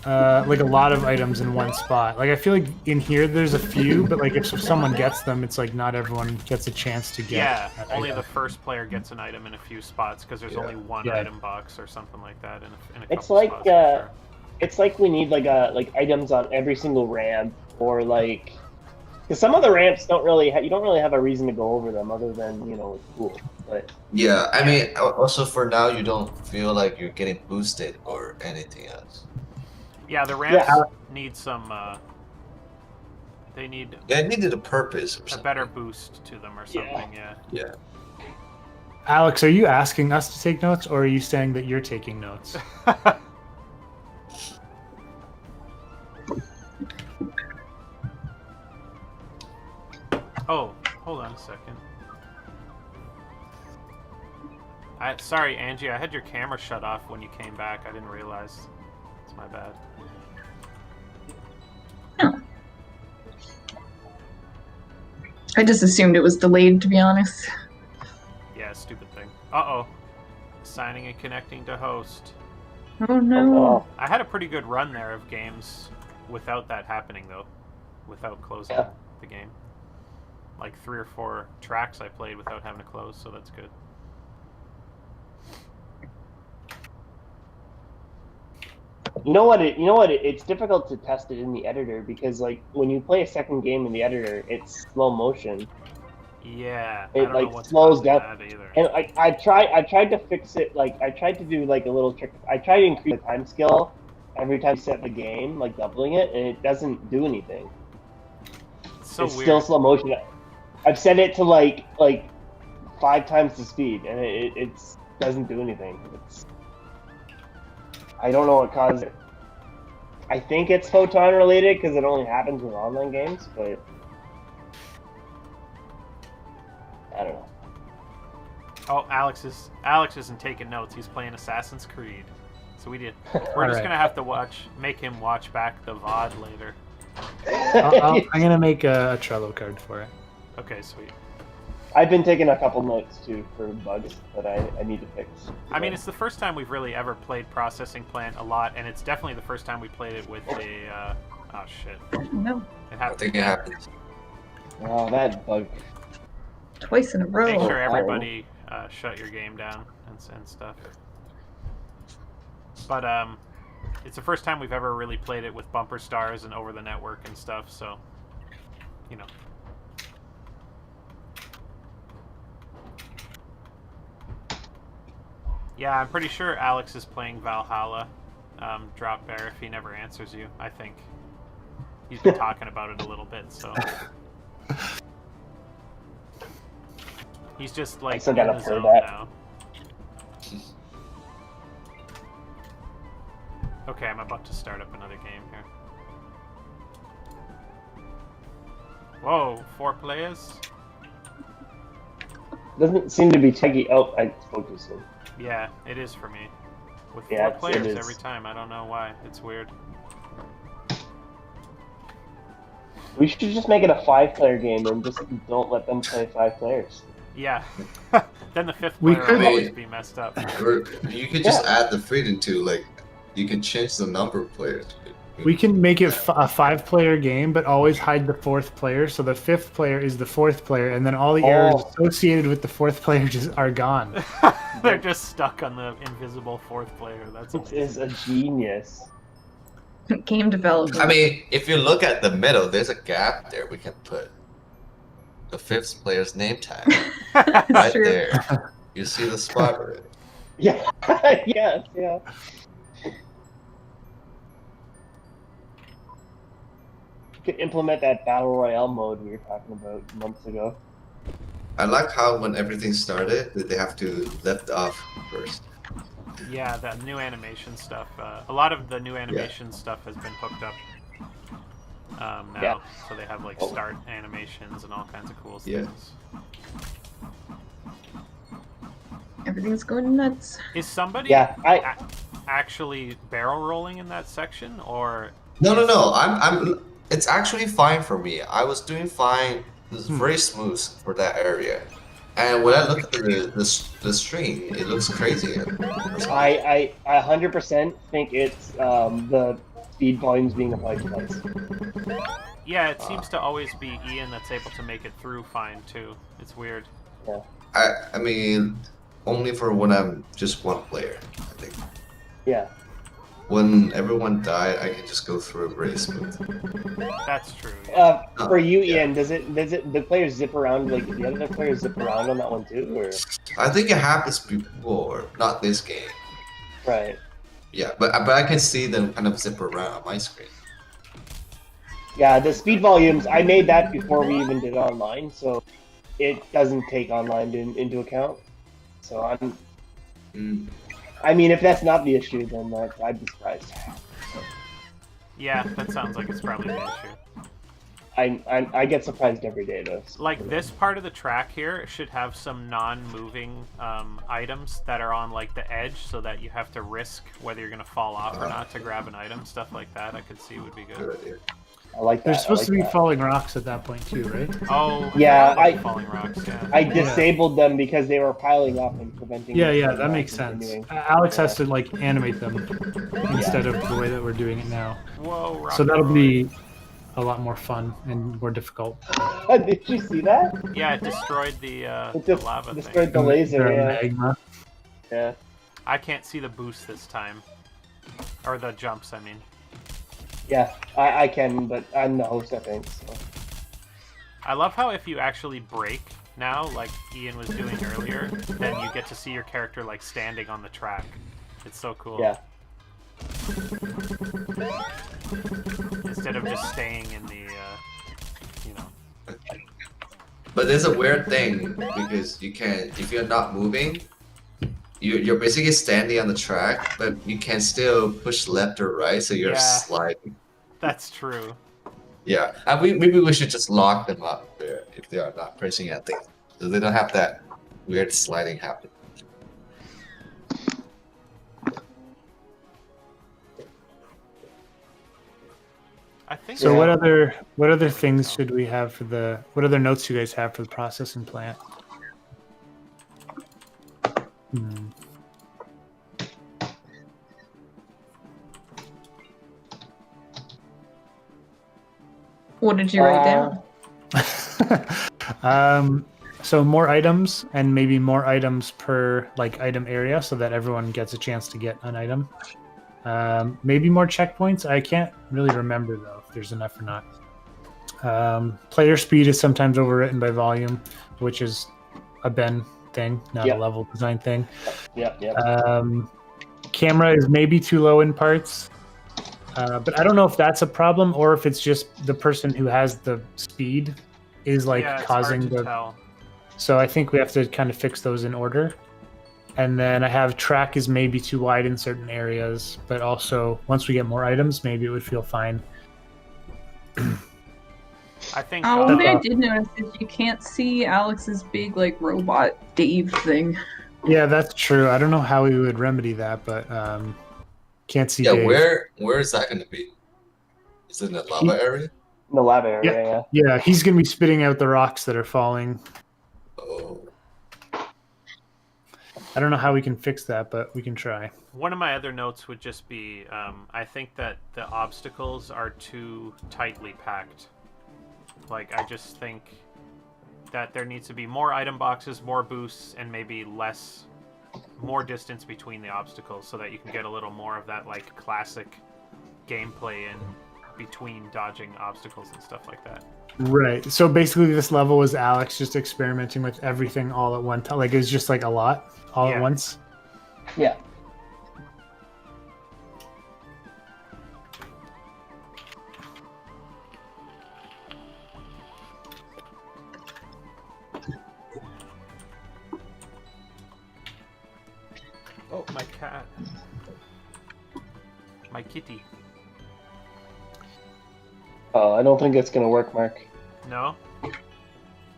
a lot of items in one spot. Like I feel like in here there's a few, but like if someone gets them, it's like not everyone gets a chance to get. Yeah, only the first player gets an item in a few spots because there's only one item box or something like that in a couple It's like spots, for sure. it's like we need like items on every single ramp, or like because some of the ramps don't really you don't really have a reason to go over them other than it's cool. But yeah, I mean, also for now, you don't feel like you're getting boosted or anything else. Yeah, the ramps need some. They need. Yeah, it needed a purpose or a something. better boost to them or something. Yeah. Alex, are you asking us to take notes, or are you saying that you're taking notes? Oh, hold on a second. Sorry, Angie, I had your camera shut off when you came back. I didn't realize. It's my bad. I just assumed it was delayed, to be honest. Yeah, stupid thing. Uh-oh. Signing and connecting to host. Oh no. I had a pretty good run there of games without that happening, though. Without closing the game. Like 3 or 4 tracks I played without having to close, so that's good. You know what? It's difficult to test it in the editor because, like, when you play a second game in the editor, it's slow motion. Yeah, It I don't know like what's slows down. that either. And I tried to fix it. Like, I tried to do like a little trick. I tried to increase the time scale every time you set the game, like doubling it, and it doesn't do anything. It's so it's weird. still slow motion. I've set it to like 5 times the speed, and it doesn't do anything. I don't know what caused it. I think it's photon related because it only happens with online games, but I don't know. Oh, Alex isn't taking notes. He's playing Assassin's Creed. So we're just gonna have to make him watch back the VOD later. I'm gonna make a Trello card for it. Okay, sweet. I've been taking a couple notes too for bugs that I need to fix. I mean, it's the first time we've really ever played Processing Plant a lot, and it's definitely the first time we played it with a. Oh shit! No. I think it happens. Oh, that bug. Twice in a row. Make sure everybody shut your game down and stuff. But it's the first time we've ever really played it with bumper stars and over the network and stuff, so you know. Yeah, I'm pretty sure Alex is playing Valhalla. Drop bear if he never answers you. I think he's been talking about it a little bit, so he's just like in the zone now. Okay, I'm about to start up another game here. Whoa, 4 players? Doesn't seem to be taking. Oh, I spoke too soon. Yeah, it is for me. With 4 Yeah, players it is. every time. I don't know why. It's weird. We should just make it a 5-player game and just don't let them play 5 players. Yeah. Then the 5th We player could- will always be messed up. Or you could just add the freedom to, like, you can change the number of players. We can make it a 5-player game, but always hide the 4th player. So the 5th player is the 4th player, and then all the errors associated with the 4th player just are gone. They're just stuck on the invisible 4th player. That's It amazing. is a genius. Game development. I mean, if you look at the middle, there's a gap there. We can put the 5th player's name tag That's right true. there. You see the spot of it. Yeah. Yes. Yeah. You could implement that battle royale mode we were talking about months ago. I like how when everything started, that they have to lift off first. Yeah, that new animation stuff. A lot of the new animation stuff has been hooked up now. Yeah. So they have like start animations and all kinds of cool Yeah. things. Everything's going nuts. Is somebody Yeah, actually barrel rolling in that section, or No. I'm. It's actually fine for me. I was doing fine. It was very smooth for that area. And when I look at the stream, it looks crazy. I 100% think it's the speed volumes being applied twice. yeah, it seems to always be Ian that's able to make it through fine too. It's weird. I mean, only for when I'm just one player, I think. Yeah. When everyone died, I can just go through it very smooth. That's true. Yeah. For you, Ian, does it the players zip around, like the other players zip around on that one too, or? I think it happens before, not this game. Right. Yeah, but I can see them kind of zip around on my screen. Yeah, the speed volumes, I made that before we even did online, so it doesn't take online into account. So I mean, if that's not the issue, then I'd be surprised. Yeah, that sounds like it's probably the issue. I get surprised every day though. Like this part of the track here should have some non-moving items that are on like the edge, so that you have to risk whether you're gonna fall off or not to grab an item. Stuff like that, I could see would be Good good. idea. I like that. There's supposed to be that. falling rocks at that point too, right? Oh, Yeah, forgot about falling rocks. Yeah. I disabled them because they were piling up and preventing. Yeah, me yeah, from that makes sense. continuing. Alex has to like animate them instead of the way that we're doing it now. Whoa, rock So that'll roll. be a lot more fun and more difficult. Did you see that? Yeah, it destroyed the It just lava destroyed thing. the laser. Or Yeah. magma. Yeah. I can't see the boost this time, or the jumps. I mean. Yeah, I can, but I'm the host, I think. So. I love how if you actually break now, like Ian was doing earlier, then you get to see your character like standing on the track. It's so cool. Yeah. Instead of just staying in the, you know. But there's a weird thing because you can, if you're not moving, you're basically standing on the track, but you can still push left or right, so you're Yeah. sliding. That's true. Yeah, and maybe we should just lock them up there if they are not pressing anything, so they don't have that weird sliding happen. I think. So Yeah. what other things should we have for the what other notes you guys have for the processing plant? What did you write down? So more items, and maybe more items per like item area, so that everyone gets a chance to get an item. Maybe more checkpoints. I can't really remember though if there's enough or not. Player speed is sometimes overwritten by volume, which is a Ben thing, not a level design thing. Yep. Camera is maybe too low in parts, but I don't know if that's a problem or if it's just the person who has the speed is like causing hard to tell. So I think we have to kind of fix those in order. And then I have track is maybe too wide in certain areas, but also once we get more items, maybe it would feel fine. I think. One thing I did notice is you can't see Alex's big like robot Dave thing. Yeah, that's true. I don't know how we would remedy that, but can't see. Yeah, Dave. where is that going to be? Is it in the lava area? In the lava area, Yeah, he's going to be spitting out the rocks that are falling. Oh. I don't know how we can fix that, but we can try. One of my other notes would just be, I think that the obstacles are too tightly packed. Like, I just think that there needs to be more item boxes, more boosts, and maybe more distance between the obstacles so that you can get a little more of that, like, classic gameplay in between dodging obstacles and stuff like that. Right. So basically this level was Alex just experimenting with everything all at one time. Like, it was just like a lot all at once. Yeah. Oh, my cat. My kitty. Oh, I don't think it's gonna work, Mark. No?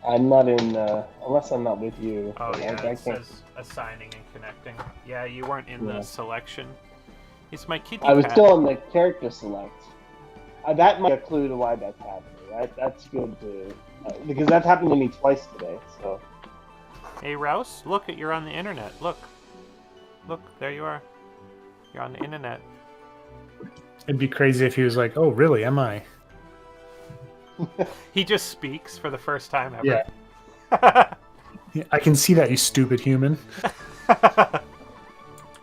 I'm not in, unless I'm not with you. Oh, yeah, I it says assigning and connecting. Yeah, you weren't in the selection. It's my kitty I was cat. still on the character select. That might be a clue to why that's happening. That's good to... because that's happened to me twice today, so... Hey, Rouse, look, you're on the internet. Look. Look, there you are. You're on the internet. It'd be crazy if he was like, oh, really, am I? He just speaks for the first time ever. Yeah. Yeah, I can see that, you stupid human.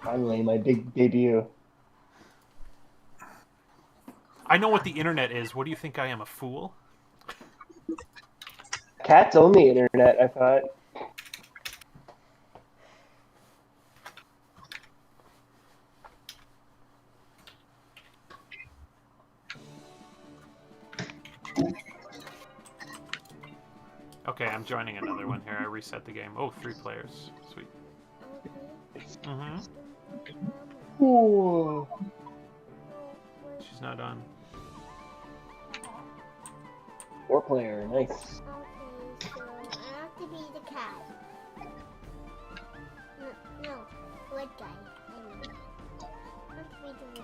Finally, my big debut. I know what the internet is. What do you think I am, a fool? Cats own the internet, I thought. Okay, I'm joining another one here. I reset the game. Oh, 3 players. Sweet. Mm-hmm. Ooh. She's not on. 4-player, nice. Okay, so I have to be the cat. No, wood guy. I have to be the wood guy.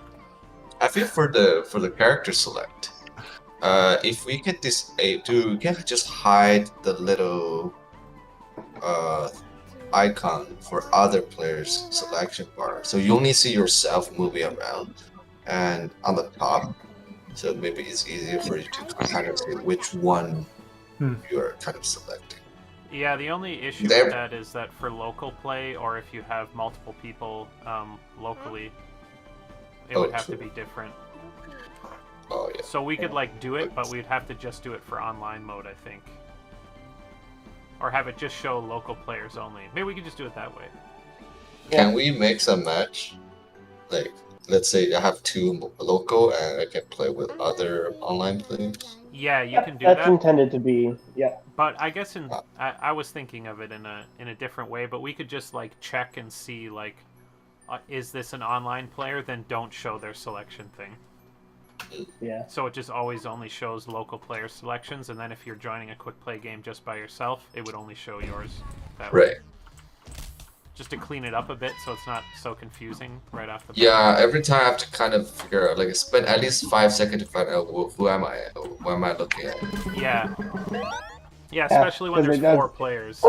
I feel for the character select. If we can we can just hide the little icon for other players' selection bar, so you only see yourself moving around, and on the top, so maybe it's easier for you to kind of see which one you're kind of selecting. Yeah, the only issue with that is that for local play, or if you have multiple people locally, it would have to be different. Oh, yeah. So we could like do it, but we'd have to just do it for online mode, I think. Or have it just show local players only. Maybe we could just do it that way. Can we mix a match? Like, let's say I have 2 local and I can play with other online players? Yeah, you can do that. That's intended to be, yeah. But I guess I was thinking of it in a different way, but we could just like check and see like, is this an online player? Then don't show their selection thing. Yeah. So it just always only shows local player selections, and then if you're joining a quick play game just by yourself, it would only show yours. That way. Just to clean it up a bit, so it's not so confusing right off the bat. Yeah, every time I have to kind of figure out, like, spend at least 5 seconds to find out who am I, what am I looking at. Yeah. Yeah, especially when there's 4 players.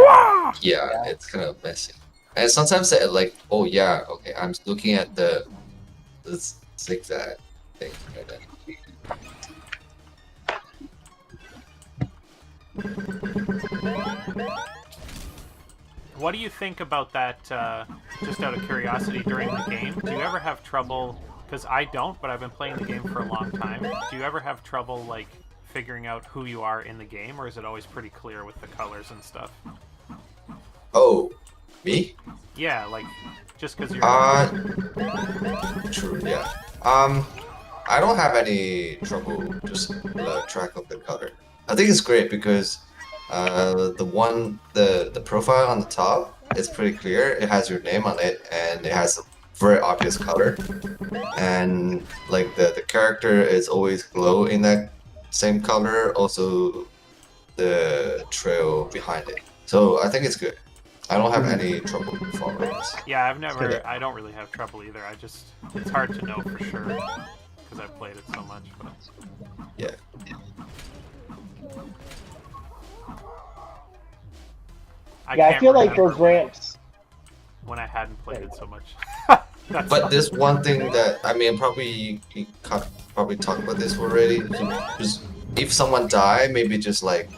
Yeah, it's kind of messy. And sometimes I like, oh yeah, okay, I'm looking at this zigzag thing right there. What do you think about that, just out of curiosity, during the game? Do you ever have trouble, because I don't, but I've been playing the game for a long time, do you ever have trouble, like, figuring out who you are in the game, or is it always pretty clear with the colors and stuff? Oh, me? Yeah, like, just because you're... True, yeah. I don't have any trouble just track of the color. I think it's great because the profile on the top is pretty clear. It has your name on it and it has a very obvious color. And like the character is always glow in that same color, also the trail behind it. So I think it's good. I don't have any trouble following this. Yeah, I don't really have trouble either. It's hard to know for sure because I've played it so much. But... Yeah. I feel like those ramps. When I hadn't played it so much. But there's one thing that probably you probably talked about this already. Just if someone die, maybe just like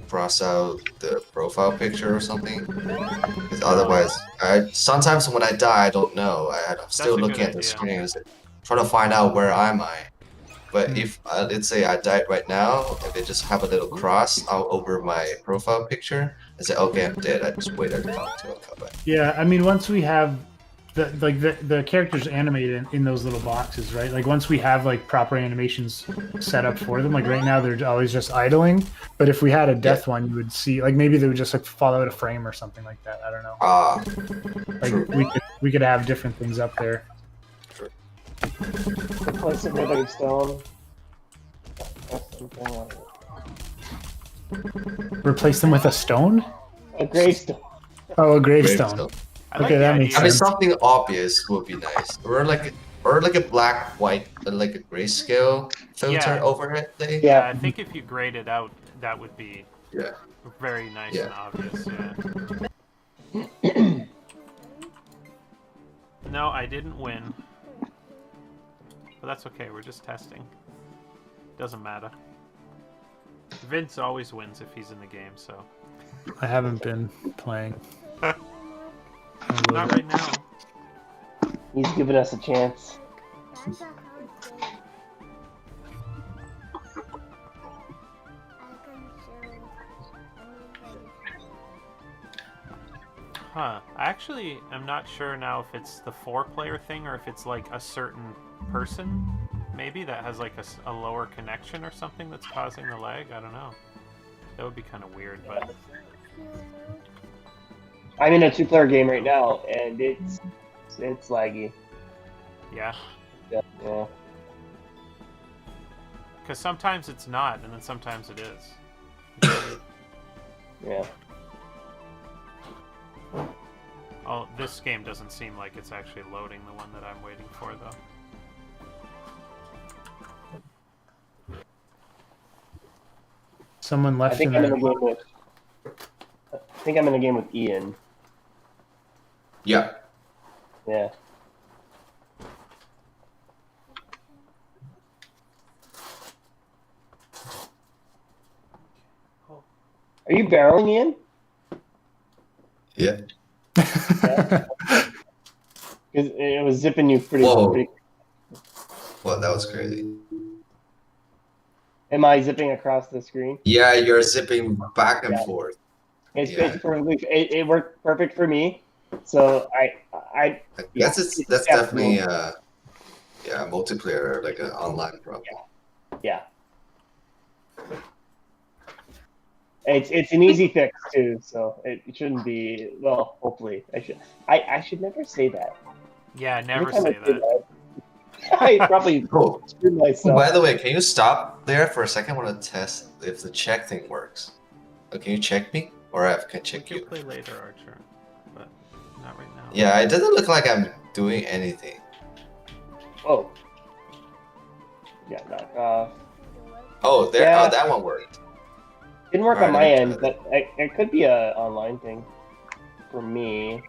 cross out the profile picture or something. Because otherwise, sometimes when I die, I don't know. I'm still looking at the screen and trying to find out where am I. But if let's say I died right now, and they just have a little cross out over my profile picture, and say, okay, I'm dead. I just wait until I'll come back. Yeah, I mean, once we have the characters animated in those little boxes, right? Like once we have like proper animations set up for them, like right now they're always just idling. But if we had a death one, you would see like maybe they would just like fall out a frame or something like that. I don't know. Like true. we could have different things up there. Replace it with a stone. Replace them with a stone? A gravestone. Oh, a gravestone. Okay, that makes sense. I mean, something obvious would be nice, or like a black, white, like a grayscale filter overhead thing. Yeah, I think if you grayed it out, that would be very nice Yeah. and obvious. Yeah. No, I didn't win, but that's okay. We're just testing. Doesn't matter. Vince always wins if he's in the game, so. I haven't been playing. Not right now. He's giving us a chance. That's a hard game. I can show anybody. Huh. Actually, I'm not sure now if it's the 4-player thing or if it's like a certain person, maybe, that has like a lower connection or something that's causing the lag. I don't know. That would be kind of weird, but... I'm in a 2-player game right now, and it's laggy. Yeah? Yeah. Because sometimes it's not, and then sometimes it is. Yeah. Oh, this game doesn't seem like it's actually loading the one that I'm waiting for, though. Someone left I think I'm in a game with Ian. Yeah. Yeah. Are you barreling, Ian? Yeah. Because it was zipping you pretty. Whoa. Well, that was crazy. Am I zipping across the screen? Yeah, you're zipping back and forth. It's perfectly. It worked perfect for me. So I guess that's definitely multiplayer, like an online problem. Yeah. It's an easy fix too, so it shouldn't be. Well, hopefully, I should never say that. Yeah, never say that. I probably screwed myself. Oh, by the way, can you stop there for a second? I want to test if the check thing works. Can you check me, or I can check you? Play later, Archer, but not right now. Yeah, it doesn't look like I'm doing anything. Oh. Yeah, knock off. Oh, there. Yeah. Oh, that one worked. Didn't work All on my right, end, but it could be a online thing for me.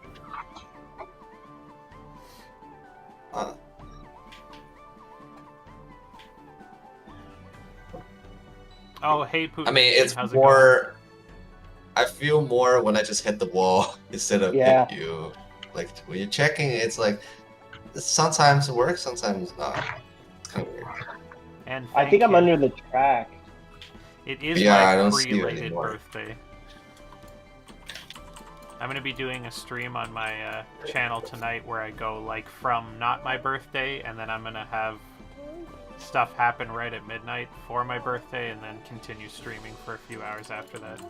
Oh, hey, Putin. I mean, it's How's it more. I feel more when I just hit the wall instead of Yeah. hit you. Like when you're checking, it's like sometimes it works, sometimes not. It's kind of weird. And I think thank I'm you. under the track. It is Yeah, my I don't see you pre-lated anymore. birthday. I'm gonna be doing a stream on my channel tonight where I go like from not my birthday, and then I'm gonna have stuff happen right at midnight for my birthday, and then continue streaming for a few hours after that.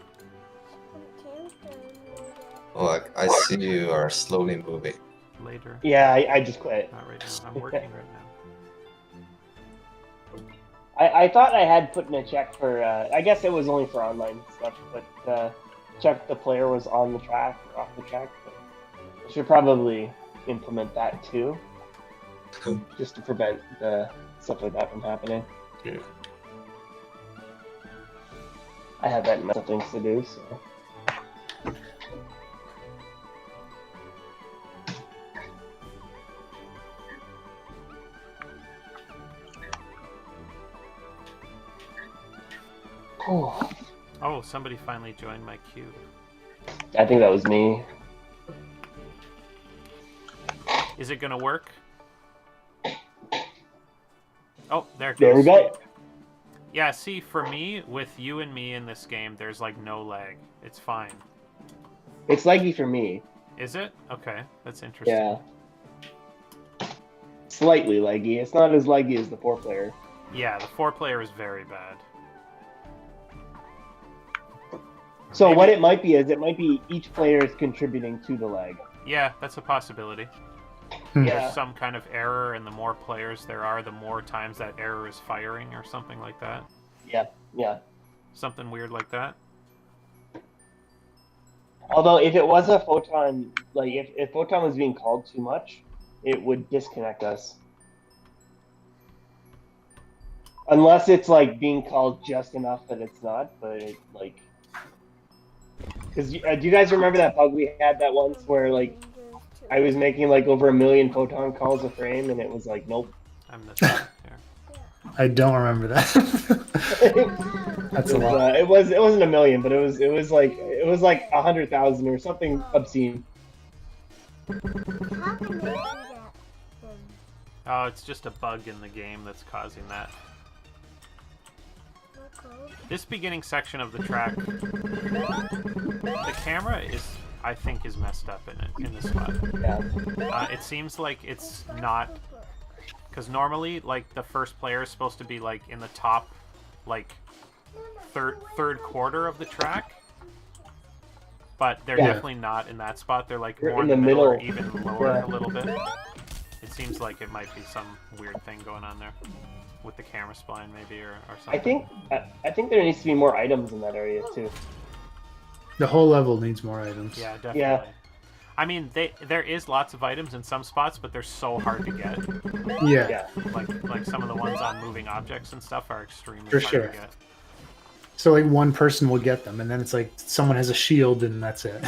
Oh, I see you are slowly moving. Later. Yeah, I just quit. Not right now. I'm working right now. I thought I had put in a check for, I guess it was only for online stuff, but check the player was on the track or off the track. But I should probably implement that too, just to prevent the stuff like that from happening. Yeah. I have that in my things to do, so. Oh, Oh, somebody finally joined my queue. I think that was me. Is it gonna work? Oh, there it goes. There we go. Yeah, see, for me, with you and me in this game, there's like no lag. It's fine. It's laggy for me. Is it? Okay, that's interesting. Yeah. Slightly laggy. It's not as laggy as the 4-player. Yeah, the 4-player is very bad. So Maybe- what it might be is it might be each player is contributing to the lag. Yeah, that's a possibility. Hmm. Yeah. There's some kind of error, and the more players there are, the more times that error is firing, or something like that. Yeah. Something weird like that. Although if it was a photon, like if photon was being called too much, it would disconnect us. Unless it's like being called just enough that it's not, but it, like, because do you guys remember that bug we had that once where like I was making like over 1 million photon calls a frame and it was like nope. I'm missing it here. I don't remember that. That's a lot. It wasn't 1 million, but it was like 100,000 or something obscene. Oh, it's just a bug in the game that's causing that. This beginning section of the track, the camera I think, is messed up in this spot. Yeah. It seems like it's not, because normally, like, the first player is supposed to be, like, in the top, like, third quarter of the track, but they're Yeah. definitely not in that spot. They're, like, They're more in in the the middle or middle. even lower Yeah. a little bit. It seems like it might be some weird thing going on there with the camera spline, maybe, or something. I think there needs to be more items in that area too. The whole level needs more items. Yeah, definitely. Yeah. I mean, there is lots of items in some spots, but they're so hard to get. Yeah. Yeah. Like some of the ones on moving objects and stuff are extremely For hard sure. to get. So like one person will get them, and then it's like someone has a shield, and that's it.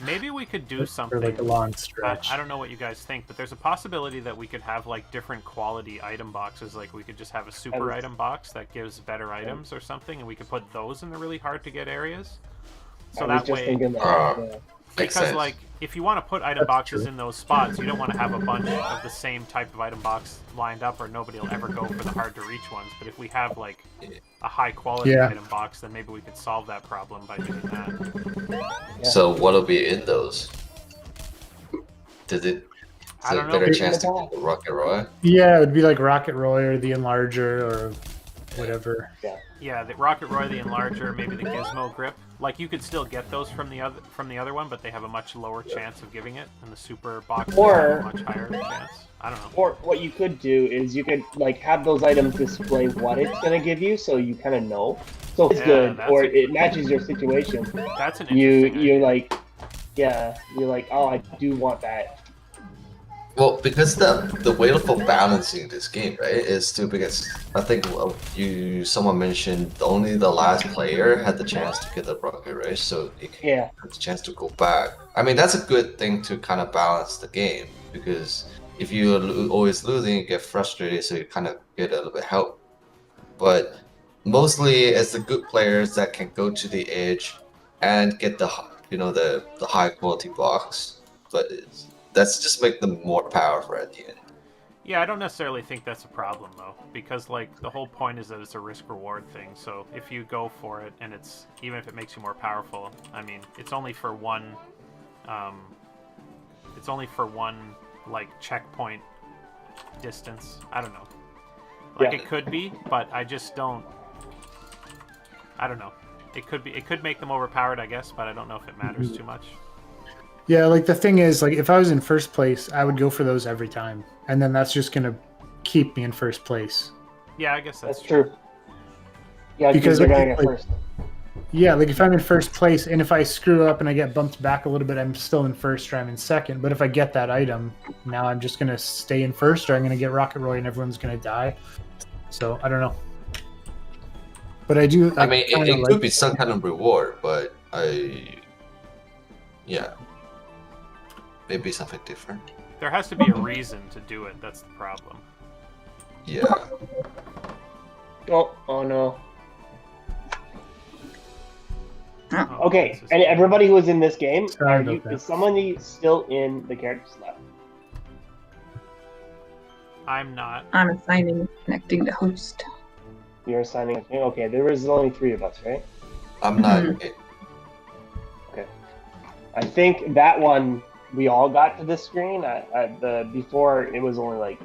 Maybe we could do For something. like a long stretch. I don't know what you guys think, but there's a possibility that we could have like different quality item boxes. Like we could just have a super item box that gives better items or something, and we could put those in the really hard to get areas. So I was that just way, thinking that. Yeah. Makes because sense. like if you want to put item That's boxes true. in those spots, you don't want to have a bunch of the same type of item box lined up, or nobody will ever go for the hard to reach ones. But if we have like a high quality Yeah. item box, then maybe we could solve that problem by doing that. Yeah. So what'll be in those? Is I it don't a know. better chance to get the Rocket Roy? Yeah, it would be like Rocket Roy or the Enlarger or whatever. Yeah, the Rocket Roy, the Enlarger, maybe the Gizmo Grip. Like you could still get those from the other one, but they have a much lower chance of giving it, and the super box Or- have a much higher chance. I don't know. Or what you could do is you could like have those items display what it's gonna give you, so you kind of know. So if it's Yeah, good, that's or a- it matches your situation. That's an You interesting you're idea. like, yeah, you're like, oh, I do want that. Well, because the way for balancing this game, right, is to because I think someone mentioned only the last player had the chance to get the Rocket Race, so it Yeah, has a chance to go back. I mean, that's a good thing to kind of balance the game because if you're always losing, you get frustrated, so you kind of get a little bit help. But mostly, it's the good players that can go to the edge and get the the high quality blocks, but that's just make them more powerful at the end. Yeah, I don't necessarily think that's a problem though, because like the whole point is that it's a risk reward thing. So if you go for it, and it's even if it makes you more powerful, I mean, it's only for one. It's only for one like checkpoint distance. I don't know. Like it could be, but I just don't. I don't know. It could be. It could make them overpowered, I guess, but I don't know if it matters too much. Yeah, like the thing is, like if I was in first place, I would go for those every time, and then that's just gonna keep me in first place. Yeah, I guess that's true. Yeah, Because they're gonna like, get first. Yeah, like if I'm in first place, and if I screw up and I get bumped back a little bit, I'm still in first or I'm in second. But if I get that item, now I'm just gonna stay in first, or I'm gonna get Rocket Roy and everyone's gonna die. So I don't know. But I do. I mean, it could be some kind of reward, but yeah, maybe something different. There has to be a reason to do it. That's the problem. Yeah. Oh no. Oh, Okay, this is- and everybody who was in this game, Sorry about that. is somebody still in the characters left? I'm not. I'm assigning connecting to host. You're assigning. Okay, there was only 3 of us, right? I'm not. I think that one we all got to this screen. Before it was only like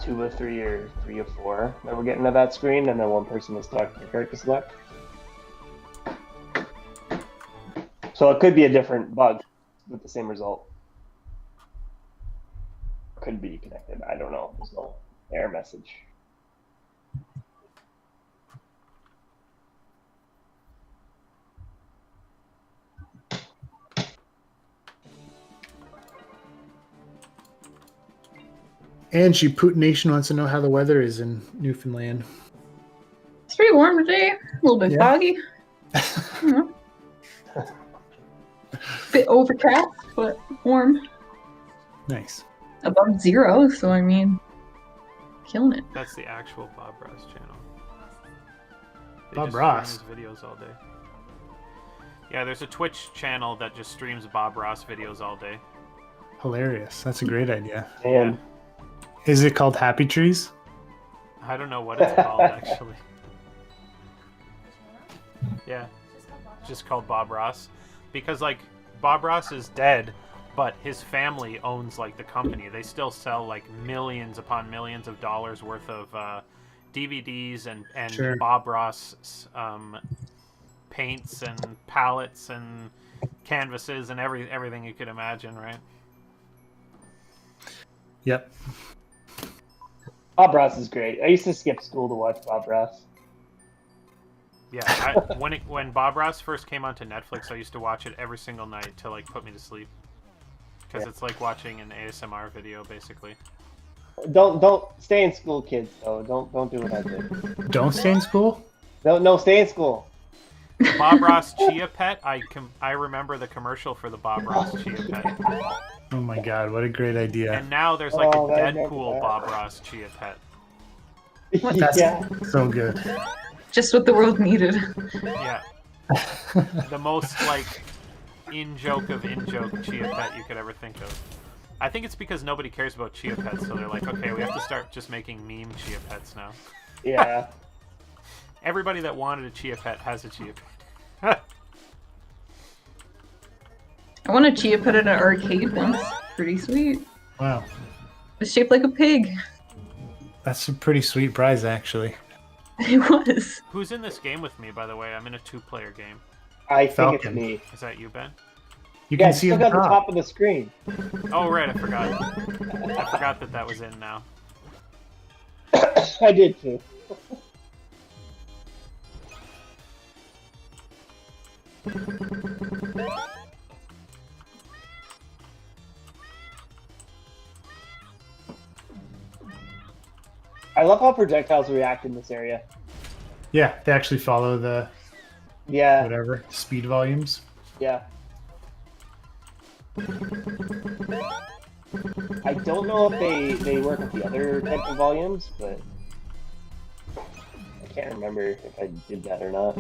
2 or 3 or 3 or 4 that were getting to that screen, and then one person was stuck in the character select. So it could be a different bug with the same result. Could be connected. I don't know. There's no error message. And Putin Nation wants to know how the weather is in Newfoundland. It's pretty warm today. A little bit Yeah. foggy. You know. Bit overcast, but warm. Nice. Above 0, so I mean, killing it. That's the actual Bob Ross channel. They Bob just Ross? stream his videos all day. Yeah, there's a Twitch channel that just streams Bob Ross videos all day. Hilarious. That's a great idea. And Is it called Happy Trees? I don't know what it's called actually. Yeah, just called Bob Ross, because like Bob Ross is dead, but his family owns like the company. They still sell like millions upon millions of dollars worth of DVDs and Sure. Bob Ross paints and palettes and canvases and everything you could imagine, right? Yep. Bob Ross is great. I used to skip school to watch Bob Ross. Yeah, when Bob Ross first came onto Netflix, I used to watch it every single night to like put me to sleep, because it's like watching an ASMR video basically. Don't stay in school, kids. Though don't do what I did. Don't stay in school? No, stay in school. Bob Ross Chia Pet. I remember the commercial for the Bob Ross Chia Pet, Oh my god, what a great idea. and now there's like Oh, a I remember Deadpool that. Bob Ross Chia Pet. That's Yeah. so good. Just what the world needed. Yeah, the most like in-joke of in-joke Chia Pet you could ever think of. I think it's because nobody cares about Chia Pets, so they're like, okay, we have to start just making meme Chia Pets now. Yeah. Everybody that wanted a Chia Pet has a Chia Pet. I want a chia pet at an arcade once. Pretty sweet. Wow. It's shaped like a pig. That's a pretty sweet prize, actually. It was. Who's in this game with me, by the way? I'm in a 2-player game. I think Falcon. it's me. Is that you, Ben? You Yeah, can it's see still at the got the top. top of the screen. Oh, right, I forgot. I forgot that was in now. I did too. I love how projectiles react in this area. Yeah, they actually follow the Yeah, whatever speed volumes. yeah. I don't know if they work with the other type of volumes, but I can't remember if I did that or not.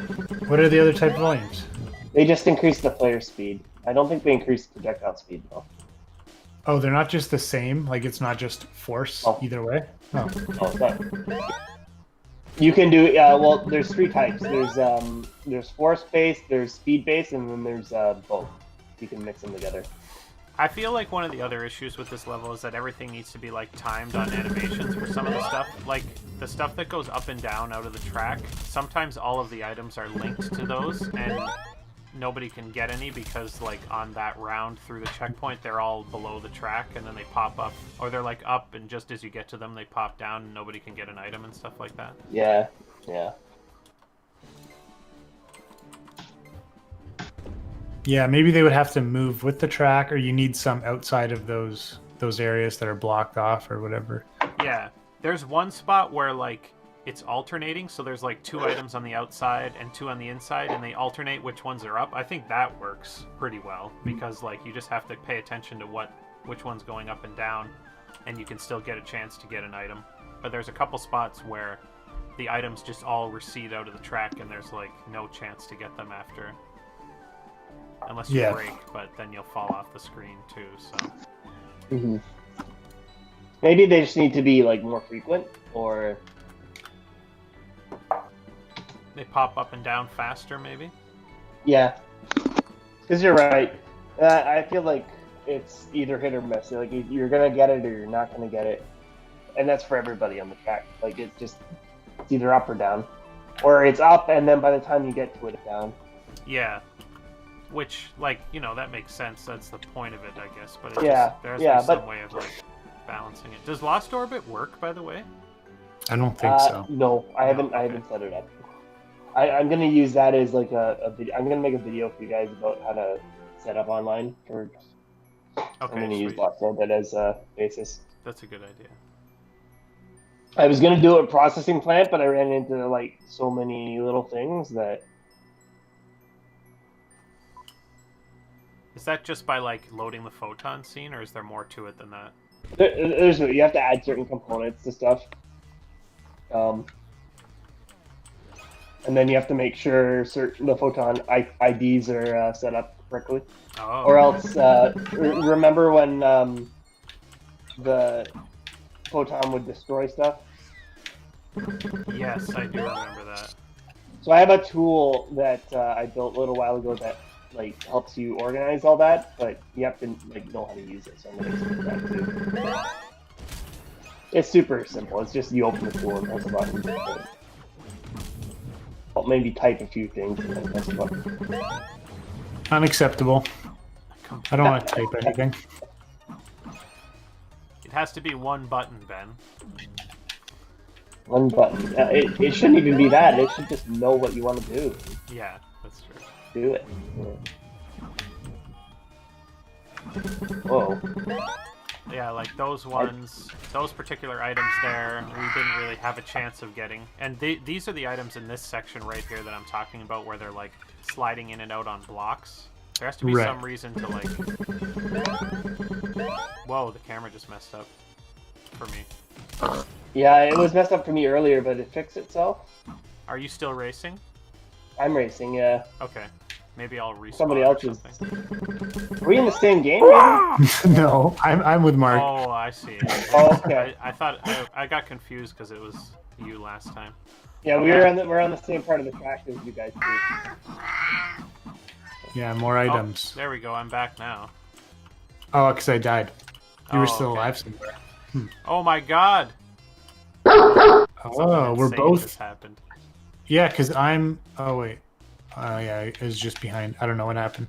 What are the other type volumes? They just increased the player speed. I don't think they increased projectile speed though. Oh, they're not just the same. Like it's not just force either way. Oh, Oh, it's not. You can do well. There's 3 types. There's force based, there's speed based, and then there's both. You can mix them together. I feel like one of the other issues with this level is that everything needs to be like timed on animations for some of the stuff. Like the stuff that goes up and down out of the track, sometimes all of the items are linked to those and nobody can get any because like on that round through the checkpoint they're all below the track and then they pop up, or they're like up and just as you get to them they pop down and nobody can get an item and stuff like that. Yeah. yeah. Maybe they would have to move with the track, or you need some outside of those areas that are blocked off or whatever. Yeah, there's one spot where like it's alternating, so there's like 2 items on the outside and 2 on the inside, and they alternate which ones are up. I think that works pretty well because like you just have to pay attention to which one's going up and down, and you can still get a chance to get an item. But there's a couple spots where the items just all recede out of the track, and there's like no chance to get them after, unless you break. But then you'll fall off the screen too. So maybe they just need to be like more frequent, or they pop up and down faster, maybe. Yeah, because you're right. I feel like it's either hit or miss. Like you're gonna get it or you're not gonna get it, and that's for everybody on the track. Like it's either up or down, or it's up and then by the time you get to it, it's down. Yeah, which like that makes sense. That's the point of it, I guess. But it there has to be some way of like balancing it. Does Lost Orbit work, by the way? I don't think so. No, I haven't set it up. I'm gonna use that as like a video. I'm gonna make a video for you guys about how to set up online for. Okay, I'm gonna use Lost Orbit as a basis. That's a good idea. I was gonna do a processing plant, but I ran into like so many little things that. Is that just by like loading the photon scene, or is there more to it than that? You have to add certain components to stuff. And then you have to make sure the photon IDs are set up correctly. Oh. Or else, remember when the photon would destroy stuff? Yes, I do remember that. So I have a tool that I built a little while ago that like helps you organize all that, but you have to like know how to use it. So I'm gonna explain that too. It's super simple. It's just you open the tool and press a button. Well, maybe type a few things and then press a button. Unacceptable. I don't want to type anything. It has to be one button, Ben. One button. It shouldn't even be that. It should just know what you want to do. Yeah, that's true. Do it. Whoa. Yeah, like those ones, those particular items there, we didn't really have a chance of getting. And these are the items in this section right here that I'm talking about, where they're like sliding in and out on blocks. There has to be some reason to like... Whoa, the camera just messed up for me. Yeah, it was messed up for me earlier, but it fixed itself. Are you still racing? I'm racing, yeah. Okay. Maybe I'll respawn. Somebody else is. Are we in the same game? No, I'm with Mark. Oh, I see. Oh, okay. I thought I got confused because it was you last time. Yeah, we're on the same part of the track as you guys too. Yeah, more items. Oh, there we go. I'm back now. Oh, because I died. You were still okay. alive somewhere. Oh my god! Oh, we're Insane both. just happened. Yeah, because I'm. Oh wait. Yeah, it was just behind. I don't know what happened.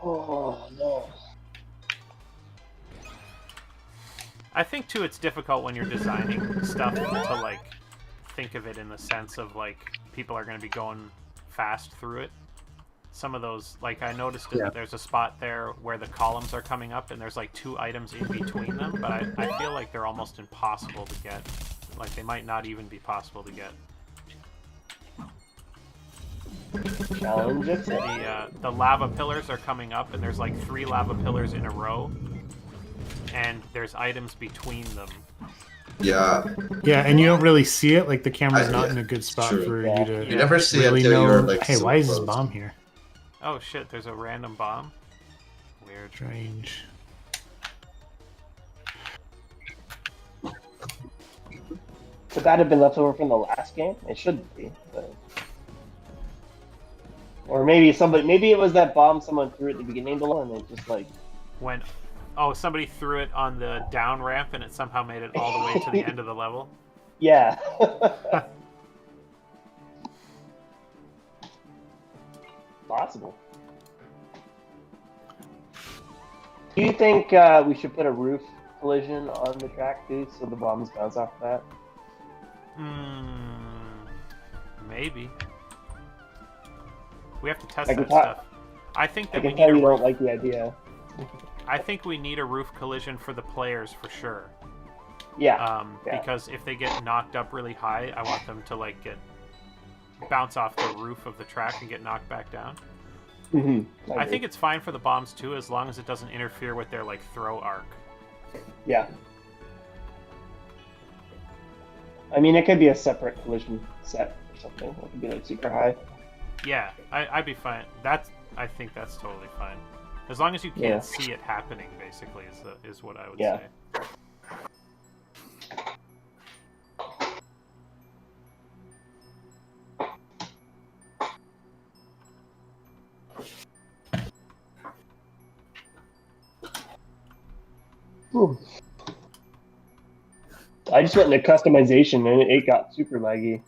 Oh no. I think too it's difficult when you're designing stuff to like think of it in the sense of like people are going to be going fast through it. Some of those, like I noticed there's a spot there where the columns are coming up and there's like 2 items in between them, but I feel like they're almost impossible to get. Like, they might not even be possible to get. Challenge it. The lava pillars are coming up, and there's like 3 lava pillars in a row, and there's items between them. Yeah. Yeah, and you don't really see it. Like the camera's not yeah, in a good spot true. for Yeah. you to You never see really it until know. you're like. Hey, so why is this close. bomb here? Oh shit, there's a random bomb. Weird. Strange. Could that have been left over from the last game? It shouldn't be. But... Or maybe it was that bomb someone threw at the beginning of the level and it just like... When... Oh, somebody threw it on the down ramp and it somehow made it all the way to the end of the level? Yeah. Possible. Do you think we should put a roof collision on the track too, so the bombs bounce off that? Maybe. We have to test I can that tell- stuff. I think I that we can need tell a you roof. don't like the idea. I think we need a roof collision for the players for sure. Yeah. Yeah. Because if they get knocked up really high, I want them to like bounce off the roof of the track and get knocked back down. I think it's fine for the bombs too, as long as it doesn't interfere with their like throw arc. Yeah. I mean, it could be a separate collision set or something. It could be like super high. Yeah, I'd be fine. I think that's totally fine. As long as you can't Yeah. see it happening, basically, is what I would Yeah. say. Ooh. I just went into customization and it got super laggy.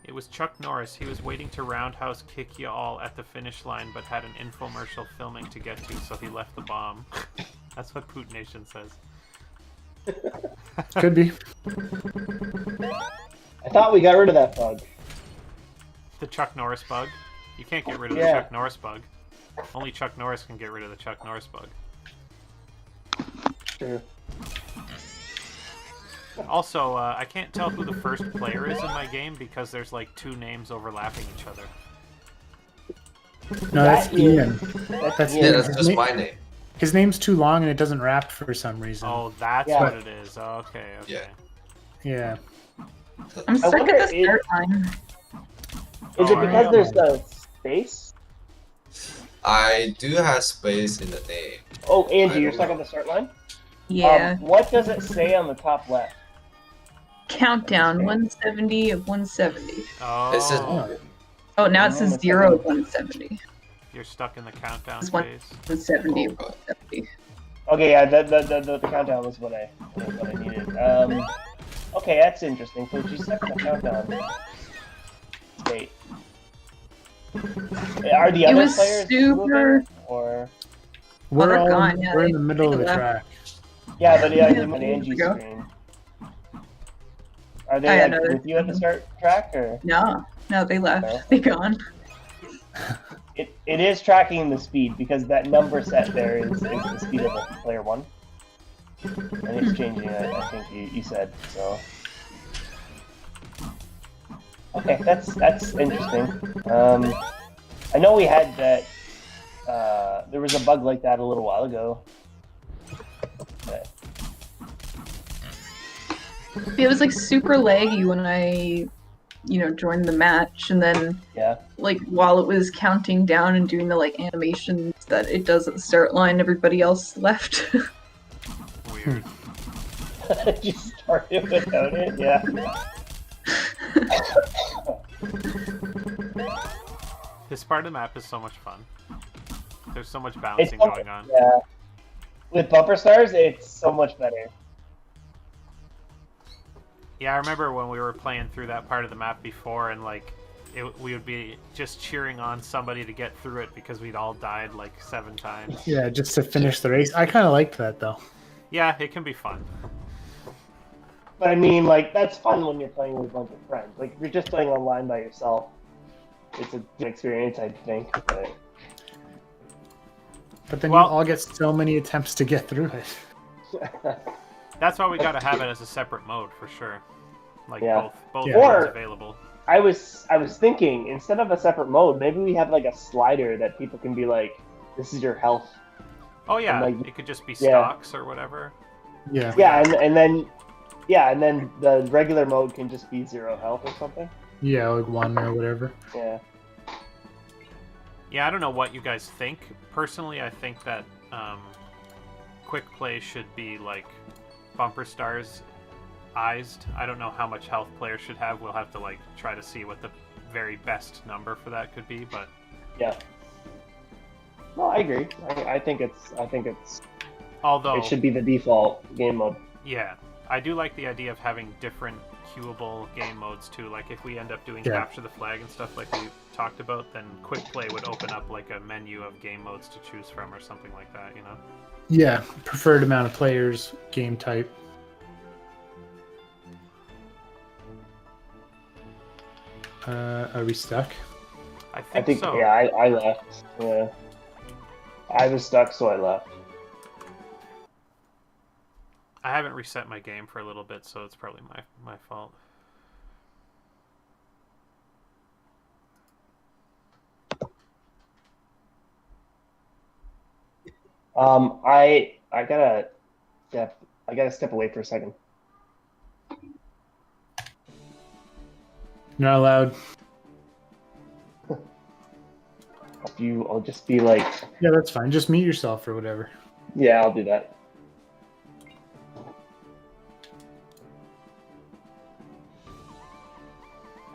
It was Chuck Norris. He was waiting to roundhouse kick you all at the finish line, but had an infomercial filming to get to, so he left the bomb. That's what Poot Nation says. Could be. I thought we got rid of that bug. The Chuck Norris bug. You can't get rid of the Yeah. Chuck Norris bug. Only Chuck Norris can get rid of the Chuck Norris bug. Sure. Also, I can't tell who the first player is in my game because there's like 2 names overlapping each other. No, that's That is- Ian. That's Yeah, Ian. that's His just na- my name. His name's too long and it doesn't wrap for some reason. Oh, that's Yeah. what it is. Okay, okay. Yeah. Yeah. I'm stuck wonder at the if- start line. Is it because there's the space? I do have space in the name. Oh, I Angie, you're don't stuck know. on the start line? Yeah. What does it say on the top left? Countdown 170 of 170. Oh, It says Oh, now it says One 0 of 170. you're stuck in the countdown This one- phase. 170 of 170. Okay, yeah, the countdown was what I needed. Okay, that's interesting. So she's stuck in the countdown state. Are the It other was players super- moving, or We're they're all gone, yeah, we're in they- the middle of they the left. track. yeah, but yeah, Yeah, I'm on there you Angie's go. screen. Are I they had like, other- with you at the start track, or No, they left. No. They gone. it is tracking the speed because that number set there is the speed of the player 1, and it's changing. I think you said so. Okay, that's interesting. I know we had that. There was a bug like that a little while ago. But, It was like super laggy when I, joined the match, and then yeah. like while it was counting down and doing the like animations that it does at the start line, everybody else left. Weird. Just started without it. Yeah. This part of the map is so much fun. There's so much balancing fun. going on. Yeah. With bumper stars, it's so much better. Yeah, I remember when we were playing through that part of the map before, and like, we would be just cheering on somebody to get through it because we'd all died like 7 times. Yeah, just to finish the race. I kind of liked that though. Yeah, it can be fun. But I mean, like, that's fun when you're playing with a bunch of friends. Like, if you're just playing online by yourself, it's a good experience, I think. But But then Well- you all get so many attempts to get through it. That's why we gotta have it as a separate mode for sure. Like Yeah. both Yeah. modes Or- available. I was thinking, instead of a separate mode, maybe we have like a slider that people can be like, this is your health. Oh yeah, like- it could just be yeah. stocks or whatever. Yeah. Yeah, and then the regular mode can just be 0 health or something. Yeah, like 1 or whatever. Yeah. Yeah, I don't know what you guys think. Personally, I think that quick play should be like bumper stars ized. I don't know how much health players should have. We'll have to like try to see what the very best number for that could be, but Yeah. No, I agree. I think it's although it should be the default game mode. yeah, I do like the idea of having different queuable game modes too. Like if we end up doing Yeah. capture the flag and stuff like we talked about, then quick play would open up like a menu of game modes to choose from or something like that, you know? Yeah, preferred amount of players, game type. Are we stuck? I I think think so. yeah, I left. Yeah. I was stuck, so I left. I haven't reset my game for a little bit, so it's probably my fault. I gotta step away for a second. Not allowed. I'll just be like, Yeah, that's fine. Just mute yourself or whatever. yeah, I'll do that.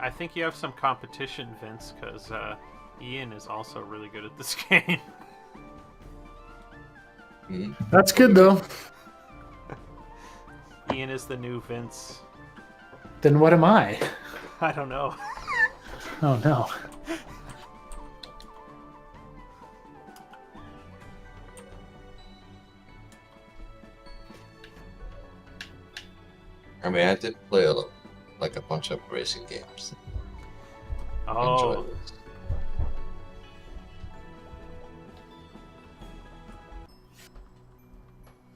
I think you have some competition, Vince, because Ian is also really good at this game. Mhm. That's good though. Ian is the new Vince. Then what am I? I don't know. Oh no. I mean, I did play like a bunch of racing games. Oh, Enjoy those.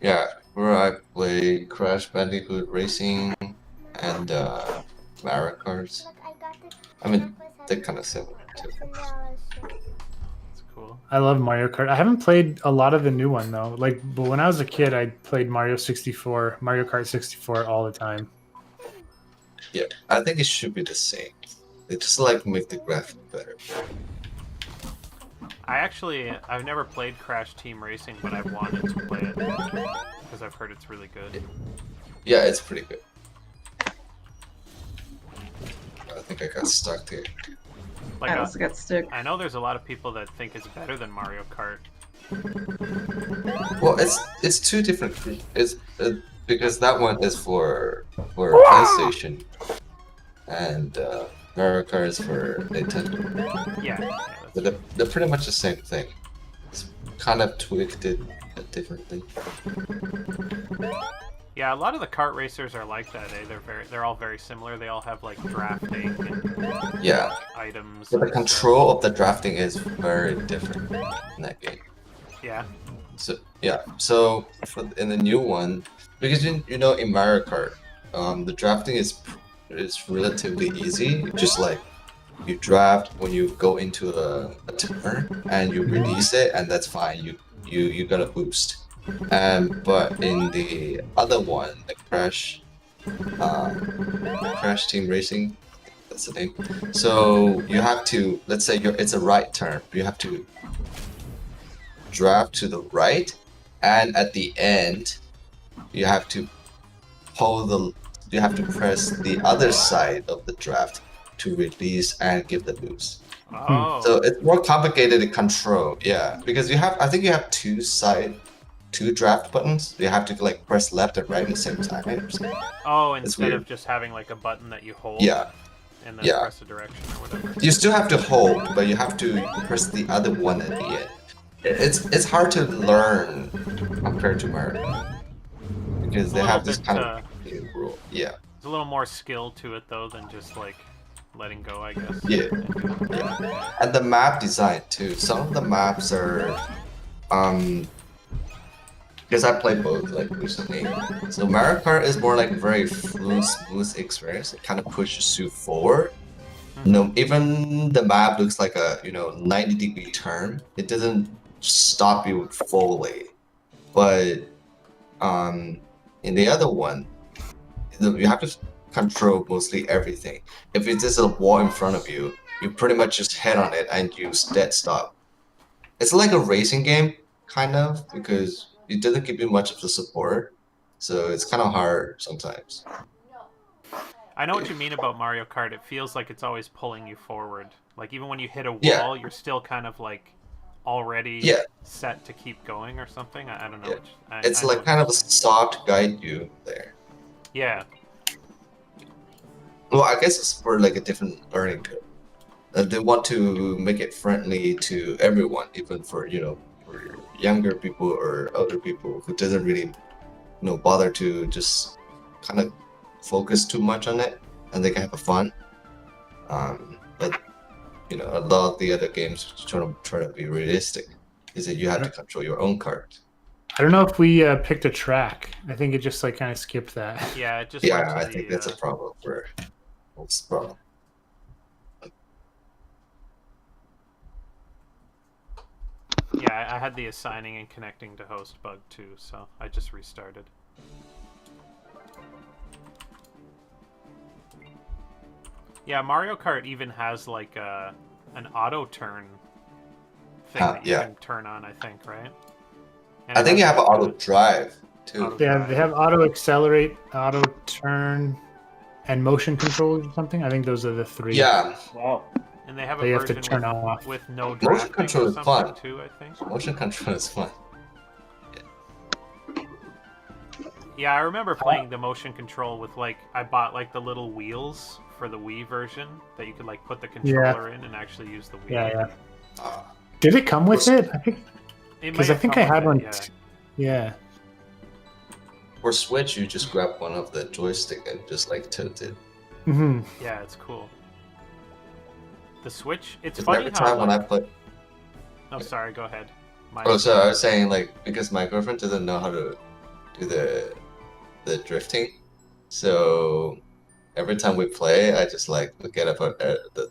Yeah, where I play Crash Bandicoot Racing and Mario Kart. Look, I got this. I mean, they're kind of similar too. that's cool. I love Mario Kart. I haven't played a lot of the new one though. But when I was a kid, I played Mario Kart 64 all the time. Yeah, I think it should be the same. They just like make the graphic better. I've never played Crash Team Racing, but I've wanted to play it because I've heard it's really good. Yeah, it's pretty good. I think I got stuck there. Like I also got stuck. I know there's a lot of people that think it's better than Mario Kart. Well, it's two different. It's because that one is for PlayStation, and Mario Kart is for Nintendo. Yeah, But they're pretty much the same thing. It's kind of tweaked it differently. yeah. A lot of the kart racers are like that. They're all very similar. They all have like drafting and Yeah, items. but the and stuff. control of the drafting is very different in that game. Yeah. So yeah, so in the new one, because you know in Mario Kart, the drafting is relatively easy. Just like you draft when you go into a turn and you release it, and that's fine. You got a boost. But in the other one, the Crash Team Racing, that's the name. So you have to, let's say it's a right turn. You have to draft to the right, and at the end, you have to press the other side of the draft to release and give the boost. Oh. So it's more complicated to control, yeah, because I think you have two draft buttons. You have to like press left and right at the same time. or something. Oh, It's instead of weird. just having like a button that you hold. Yeah, And then yeah. press a direction or whatever. you still have to hold, but you have to press the other one at the end. It's hard to learn compared to Mario because they A have little this bit, kind of rule. Yeah, There's a little more skill to it though than just like letting go, I guess. yeah, yeah. And the map design too. Some of the maps are, because I played both like recently. So Mario Kart is more like a very smooth experience. It kind of pushes you forward. No, even the map looks like a 90-degree turn. It doesn't stop you fully, but in the other one, you have to control mostly everything. If it's just a wall in front of you, you pretty much just head on it and you dead stop. It's like a racing game, kind of, because it doesn't give you much of the support, so it's kind of hard sometimes. I know what you mean about Mario Kart. It feels like it's always pulling you forward. Like even when you hit a wall, Yeah. you're still kind of like already Yeah. set to keep going or something. I don't know. Yeah. Which, It's I know like what kind you're of a saying. soft guide you there. Yeah. Well, I guess it's for like a different learning curve. They want to make it friendly to everyone, even for for younger people or older people who doesn't really bother to just kind of focus too much on it, and they can have a fun. But a lot of the other games try to be realistic. Is that you have to control your own cart. I don't know if we picked a track. I think it just like kind of skipped that. Yeah, it just Yeah, went to I the, think that's a problem for most problem. Yeah, I had the assigning and connecting to host bug too, so I just restarted. Yeah, Mario Kart even has like an auto turn thing that you can turn on, I think, right? And I think you have an like auto drive too. auto Yeah, drive. they have auto accelerate, auto turn, and motion control or something. I think those are the three. Yeah, Wow. And they have a that you have to version turn off. with no Motion drafting control or is something fun. too, I think. motion control is fun. Yeah, I remember playing the motion control with like I bought like the little wheels for the Wii version that you could like put the controller in and actually use the wheel. Yeah. Uh, Did it come with it? I think It because might I have think come I had with one. it, Yeah. For Switch, you just grab one of the joystick and just like tilt it. Hmm. Yeah, it's cool. The Switch, it's Because funny every how time when I like... play, Oh, sorry, go ahead. oh, so I was saying like because my girlfriend doesn't know how to do the drifting, so every time we play, I just like look at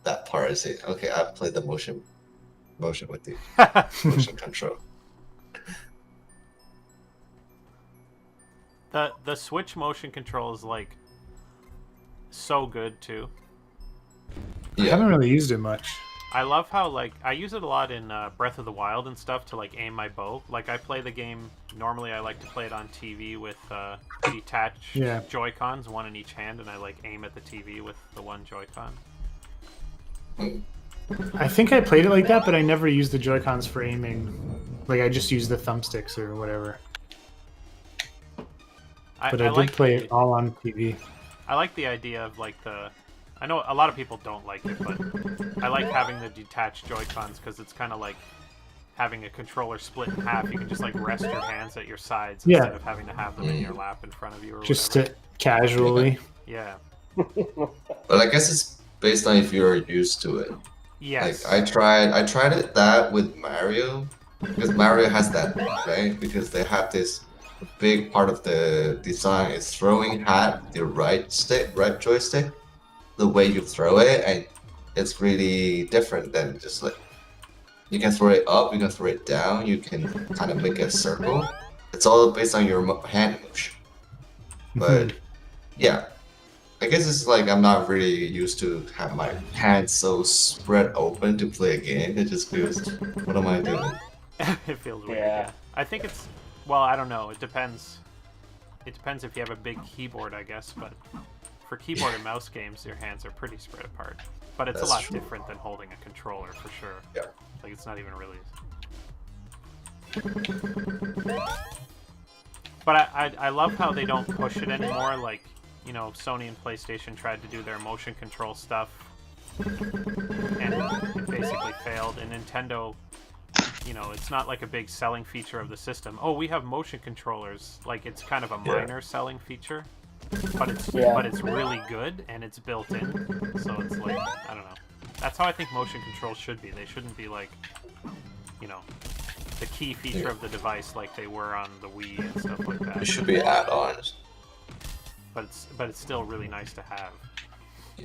that part and say, okay, I play the motion with you, motion control. The Switch motion control is like so good too. I haven't really used it much. I love how like I use it a lot in Breath of the Wild and stuff to like aim my bow. Like I play the game normally. I like to play it on TV with detached Joy-Cons, one in each hand, and I like aim at the TV with the one Joy-Con. I think I played it like that, but I never used the Joy-Cons for aiming. Like I just used the thumbsticks or whatever. But I did like play it all on TV. I like the idea of like the... I know a lot of people don't like it, but I like having the detached Joy-Cons because it's kind of like having a controller split in half. You can just like rest your hands at your sides instead of having to have them in your lap in front of you or just whatever. Casually. Yeah. But I guess it's based on if you're used to it. Yes. Like I tried it that with Mario because Mario has that, right? Because they have this big part of the design is throwing hat the right joystick, the way you throw it, and it's really different than just like you can throw it up, you can throw it down, you can kind of make a circle. It's all based on your hand motion. But yeah, I guess it's like I'm not really used to have my hands so spread open to play a game. It just feels, what am I doing? It feels weird. Yeah. I think it's... Well, I don't know. It depends. It depends if you have a big keyboard, I guess. But for keyboard and mouse games, your hands are pretty spread apart. But it's a lot different than holding a controller, for sure. Yeah. Like, it's not even really... But I love how they don't push it anymore. Like, you know, Sony and PlayStation tried to do their motion control stuff, and it basically failed. And Nintendo, you know, it's not like a big selling feature of the system. Oh, we have motion controllers. Like, it's kind of a minor selling feature, but it's really good and it's built in. So it's like, I don't know. That's how I think motion controls should be. They shouldn't be like, you know, the key feature of the device like they were on the Wii and stuff like that. It should be add-ons. But it's still really nice to have.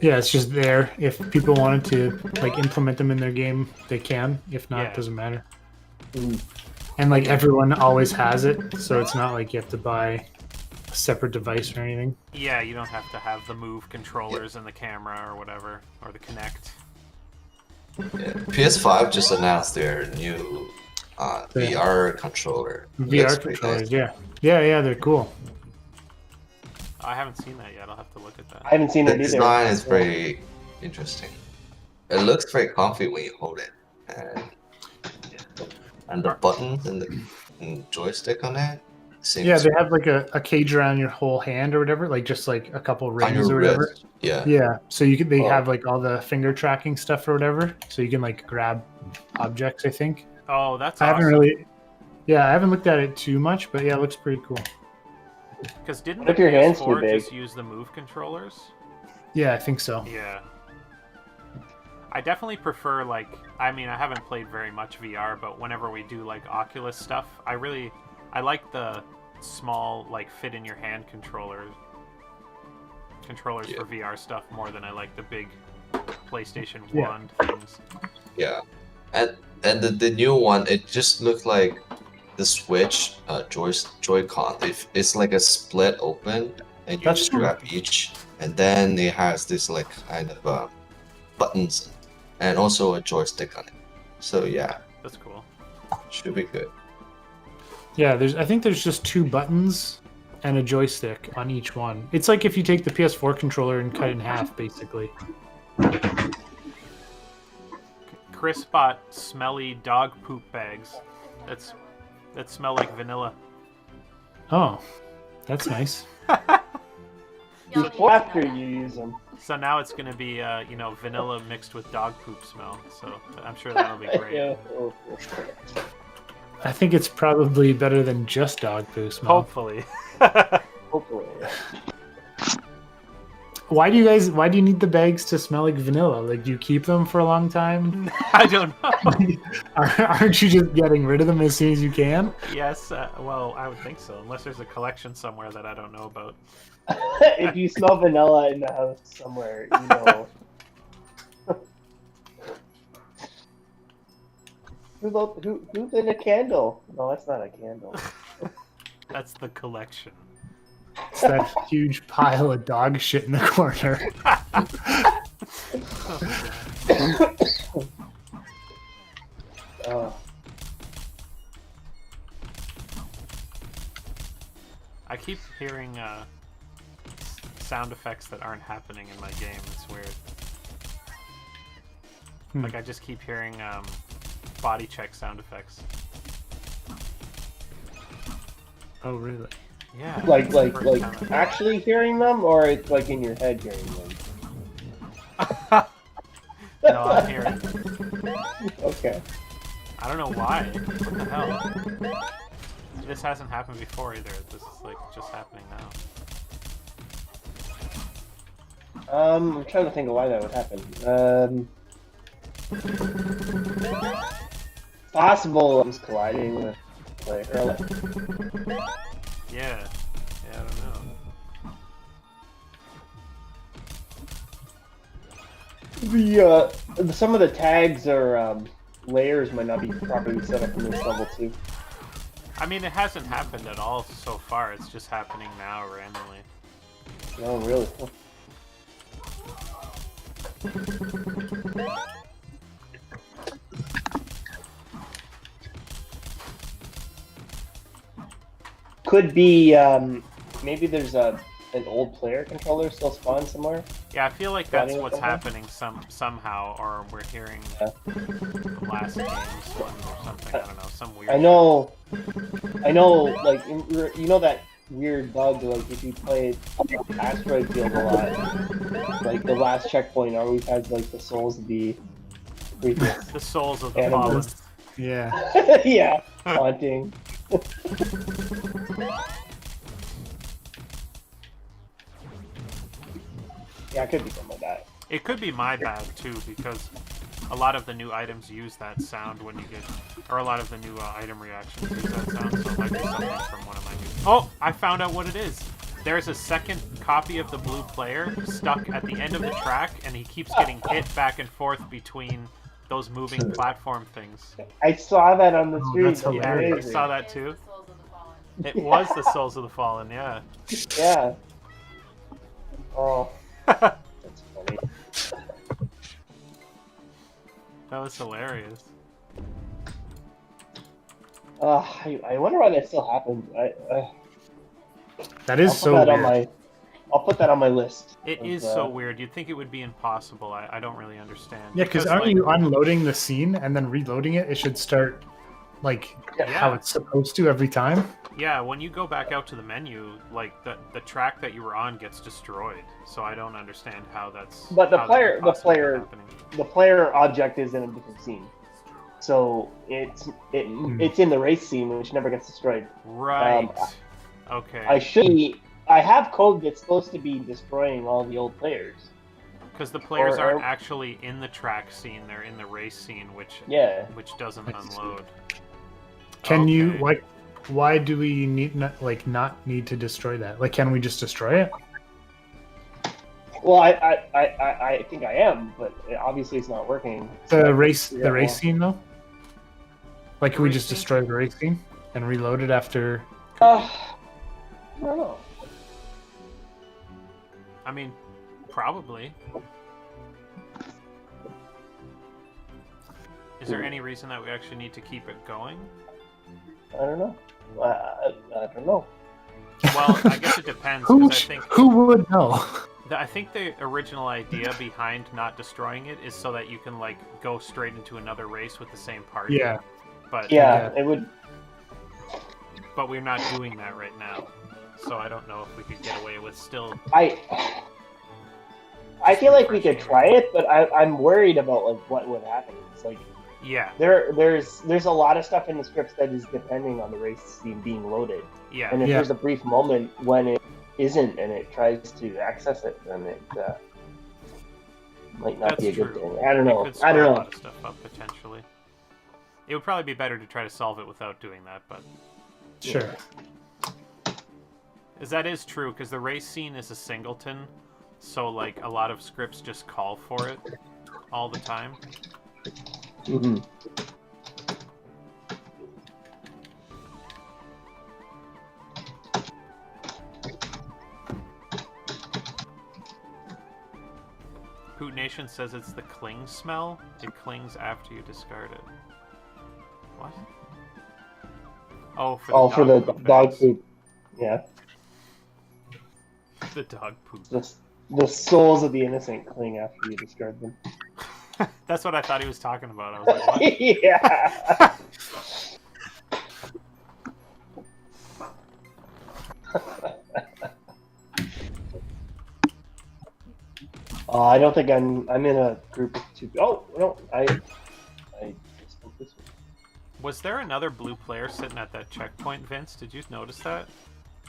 Yeah, it's just there. If people wanted to like implement them in their game, they can. If not, Yeah. it doesn't matter. And like everyone always has it, so it's not like you have to buy a separate device or anything. Yeah, you don't have to have the Move controllers and the camera or whatever, or the Kinect. Yeah. PS5 just announced their new VR controller. VR Looks pretty controllers, nice. yeah, they're cool. I haven't seen that yet. I'll have to look at I that. haven't seen The it either. design is very interesting. It looks very comfy when you hold it, and the buttons and the joystick on that seems Yeah, they have like a cage around your whole hand or whatever, like just like a couple on rings or your whatever. wrist. Yeah. Yeah, so they Oh. have like all the finger tracking stuff or whatever, so you can like grab objects. I think. Oh, that's I awesome. I haven't looked at it too much, but yeah, it looks pretty cool. Because didn't What the if your hand's too PS4 big? just use the Move controllers? Yeah, I think so. Yeah. I definitely prefer, like, I mean, I haven't played very much VR, but whenever we do, like, Oculus stuff, I like the small, like, fit-in-your-hand controllers Yeah. for VR stuff more than I like the big PlayStation Yeah. wand things. Yeah, and the new one, it just looked like the Switch Joy-Con. It's like a split open, and you That's just cool. grab each, and then it has this like kind of buttons, and also a joystick on it. So yeah, That's cool. should be good. Yeah, I think there's just 2 buttons and a joystick on each one. It's like if you take the PS4 controller and cut it in half, basically. Chris bought smelly dog poop bags. That smell like vanilla. Oh, that's nice. After you use them. So now it's going to be, vanilla mixed with dog poop smell. So I'm sure that'll be great. Yeah. I think it's probably better than just dog poo smell. Hopefully. Hopefully. Why do you need the bags to smell like vanilla? Like, do you keep them for a long time? I don't know. Aren't you just getting rid of them as soon as you can? Yes, well, I would think so, unless there's a collection somewhere that I don't know about. If you smell vanilla in the house somewhere, you know. Who lit a candle? No, that's not a candle. That's the collection. It's that huge pile of dog shit in the corner. I keep hearing sound effects that aren't happening in my game. It's weird. Like, I just keep hearing body check sound effects. Oh, really? Yeah. Like it's the first time I've- actually hearing them, or it's like in your head hearing them? No, I'm hearing. Okay. I don't know why. What the hell? This hasn't happened before either. This is like just happening now. I'm trying to think of why that would happen. Possible I was colliding with like earlier. Yeah. Yeah, I don't know. Some of the tags or layers might not be properly set up in this level too. I mean, it hasn't happened at all so far. It's just happening now randomly. No, really. Could be maybe there's an old player controller still spawned somewhere. Yeah, I feel like that's Spotting what's something? happening somehow, or we're hearing Yeah. the last game's one or something. I don't know, some weird. I know, like you know that weird bug. Like if you play Asteroid Field a lot, like the last checkpoint always has like the souls of the previous. The souls of the Animals. fallen. Yeah. Yeah, haunting. Yeah, it could be something like that. It could be my bad too, because a lot of the new items use that sound when you get, or a lot of the new item reactions use that sound. So it might be something from one of my new. Oh, I found out what it is. There's a second copy of the blue player stuck at the end of the track, and he keeps getting hit back and forth between those moving platform things. I saw that on the screen. that's hilarious. I Amazing. saw that too. It was the Souls of the Fallen, yeah. Yeah. Oh, that's funny. That was hilarious. I wonder why that still happens. That is so weird. I'll put that on my list. It is so weird. You'd think it would be impossible. I don't really understand. Yeah, because aren't you unloading the scene and then reloading it? It should start like how it's supposed to every time. Yeah, when you go back out to the menu, like the track that you were on gets destroyed. So I don't understand how that's. But the how that player, could the possibly be player, happening. the player object is in a different scene, so it's in the race scene, which never gets destroyed. Right. Okay. I have code that's supposed to be destroying all the old players. Because the players aren't actually in the track scene; they're in the race scene, which doesn't unload. Can you like? Why do we not need to destroy that? Like, can we just destroy it? Well, I think I am, but obviously it's not working. The race scene though. Like, can we just destroy the race scene and reload it after? I don't know. I mean, probably. Is there any reason that we actually need to keep it going? I don't know. I don't know. Well, I guess it depends. 'Cause I think who would know? I think the original idea behind not destroying it is so that you can like go straight into another race with the same party. Yeah. But it would. But we're not doing that right now, so I don't know if we could get away with still. I feel like we could try it, but I'm worried about like what would happen. It's like. Yeah. There's a lot of stuff in the scripts that is depending on the race scene being loaded. Yeah. And if there's a brief moment when it isn't and it tries to access it, then it might not be a good thing. I don't know. It could screw a lot of stuff up potentially. It would probably be better to try to solve it without doing that, but sure. As that is true, because the race scene is a singleton, so like a lot of scripts just call for it all the time. Mm-hmm. Poot Nation says it's the cling smell. It clings after you discard it. What? Oh, for the dog poop. Yeah. The dog poop. The souls of the innocent cling after you discard them. That's what I thought he was talking about. I was like, what? Yeah. I don't think I'm in a group of two. Oh no, I spoke this one. Was there another blue player sitting at that checkpoint, Vince? Did you notice that?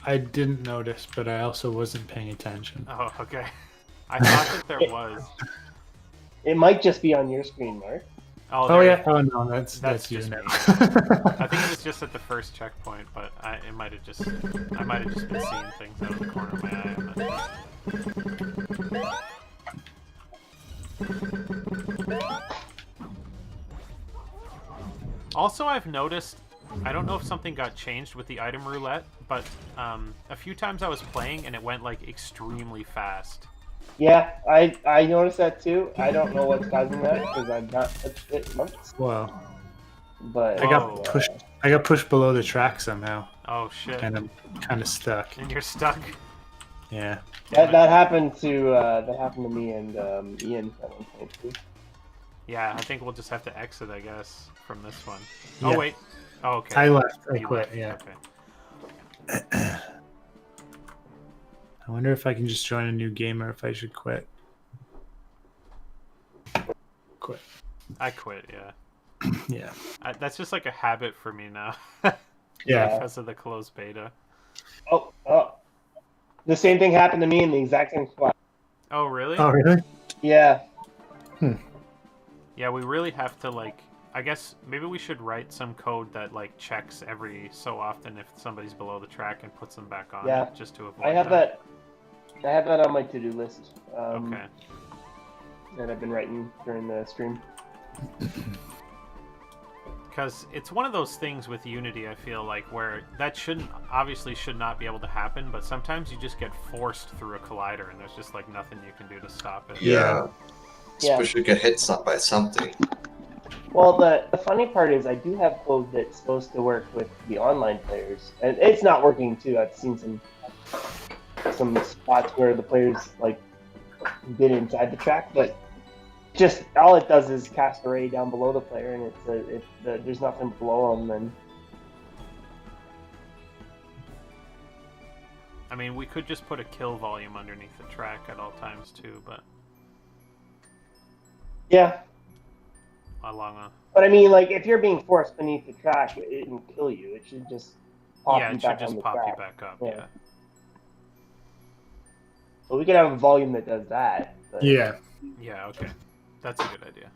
I didn't notice, but I also wasn't paying attention. Oh, okay. I thought that there was. It might just be on your screen, Mark. Oh yeah. Oh no, that's you just now. me. I think it was just at the first checkpoint, but I might have just been seeing things out of the corner of my eye. I'm not sure. Also, I've noticed, I don't know if something got changed with the item roulette, but a few times I was playing and it went like extremely fast. Yeah, I noticed that too. I don't know what's causing that because I've not touched it months. Wow. But I got pushed below the track somehow. Oh shit! And I'm kind of stuck. And you're stuck. Yeah. That happened to me and Ian at one point too. Yeah, I think we'll just have to exit, I guess, from this one. Yeah. Oh wait. Oh, okay. I left. I You quit. left. Yeah. Okay. I wonder if I can just join a new game or if I should quit. Quit. I quit. Yeah. Yeah. That's just like a habit for me now. Yeah. Because of the closed beta. Oh. The same thing happened to me in the exact same spot. Oh really? Oh really? Yeah. Yeah, we really have to, like, I guess maybe we should write some code that, like, checks every so often if somebody's below the track and puts them back on. Yeah. Just to avoid I have that. I have that on my to-do list. Okay. That I've been writing during the stream. Because it's one of those things with Unity, I feel like, where that obviously should not be able to happen, but sometimes you just get forced through a collider and there's just, like, nothing you can do to stop it. Yeah. Especially get hit by something. Well, the funny part is I do have code that's supposed to work with the online players, and it's not working too. I've seen some spots where the players like get inside the track, but just all it does is cast a ray down below the player, and there's nothing below them. And I mean, we could just put a kill volume underneath the track at all times too, but yeah. But I mean, like, if you're being forced beneath the track, it won't kill you. It should just pop you back on the track. you back up. Yeah. So we could have a volume that does that. But... Yeah. Yeah. Okay. That's a good idea.